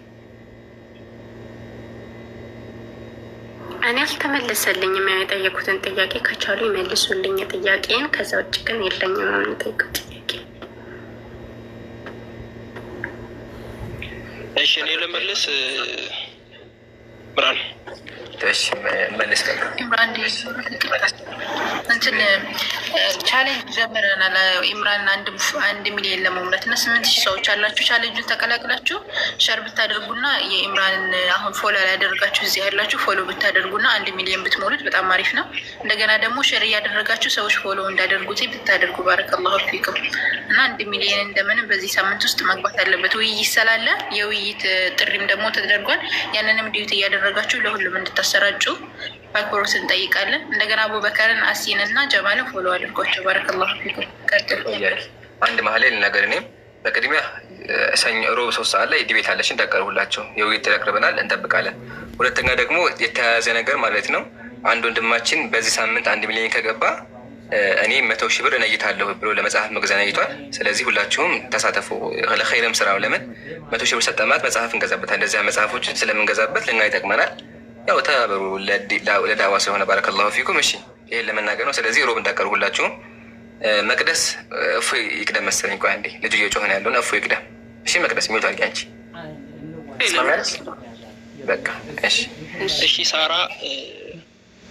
እኔ አልተመለሰልኝም። ያው የጠየኩትን ጥያቄ ከቻሉ ይመልሱልኝ ጥያቄን። ከዛ ውጭ ግን የለኝም አሁን የጠየኩት ጥያቄ። እሺ እኔ ለመለስ ብራን እሺ መልስ ኢምራን እንትን ቻሌንጅ ጀምረናል። ኢምራን 1 ሚሊዮን ለመሙላት እና 8000 ሰዎች አላችሁ። ቻሌንጁን ተቀላቅላችሁ ሸር ብታደርጉና የኢምራንን አሁን ፎሎ ያደርጋችሁ እዚህ ያላችሁ ፎሎ ብታደርጉና 1 ሚሊዮን ብትሞሉት በጣም አሪፍ ነው። እንደገና ደግሞ ሸር እያደረጋችሁ ሰዎች ፎሎ እንዳደርጉት ብታደርጉ ባረከላሁ ፊኩም እና 1 ሚሊዮን እንደምንም በዚህ ሳምንት ውስጥ መግባት አለበት። ውይይት ስላለ የውይይት ጥሪም ደግሞ ተደርጓል። ያንንም ዲዩት እያደረጋችሁ ለሁሉም እንድታሰራጩ በአክብሮት እንጠይቃለን። እንደገና አቡበከርን አሲን እና ጀማልን ፎሎ አድርጓቸው። ባረከላሁ ፊኩም። ቀጥሉ። አንድ መሀል ላይ ልናገር። እኔም በቅድሚያ ሰኞ ሮብ 3 ሰዓት ላይ ዲቤት አለሽ እንዳቀርቡላቸው የውይይት ተቀርበናል፣ እንጠብቃለን። ሁለተኛ ደግሞ የተያያዘ ነገር ማለት ነው። አንድ ወንድማችን በዚህ ሳምንት 1 ሚሊዮን ከገባ እኔ 100,000 ብር እነይታለሁ ብሎ ለመጽሐፍ መግዣ ነይቷል። ስለዚህ ሁላችሁም ተሳተፉ። ለኸይረም ስራው ለምን 100,000 ብር ሰጠማት መጽሐፍ እንገዛበታል። እንደዚያ መጽሐፎችን ስለምንገዛበት ለኛ ይጠቅመናል። ያው ተባበሩ ለዳዋ ስለሆነ ባረከላሁ ፊኩም። እሺ ይሄን ለመናገር ነው። ስለዚህ ሮብ እንዳቀርቡ ሁላችሁም። መቅደስ እፎይ ይቅደም መሰለኝ። ቆይ አንዴ ልጁ እየጮኸ ነው ያለውን እፎይ ይቅደም። እሺ መቅደስ የሚወጣ አድርጊ አንቺ በቃ። እሺ ሳራ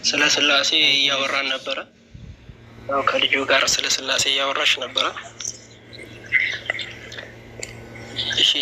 ስለ ስላሴ እያወራን ነበረ። ያው ከልጁ ጋር ስለ ስላሴ እያወራሽ ነበረ። እሺ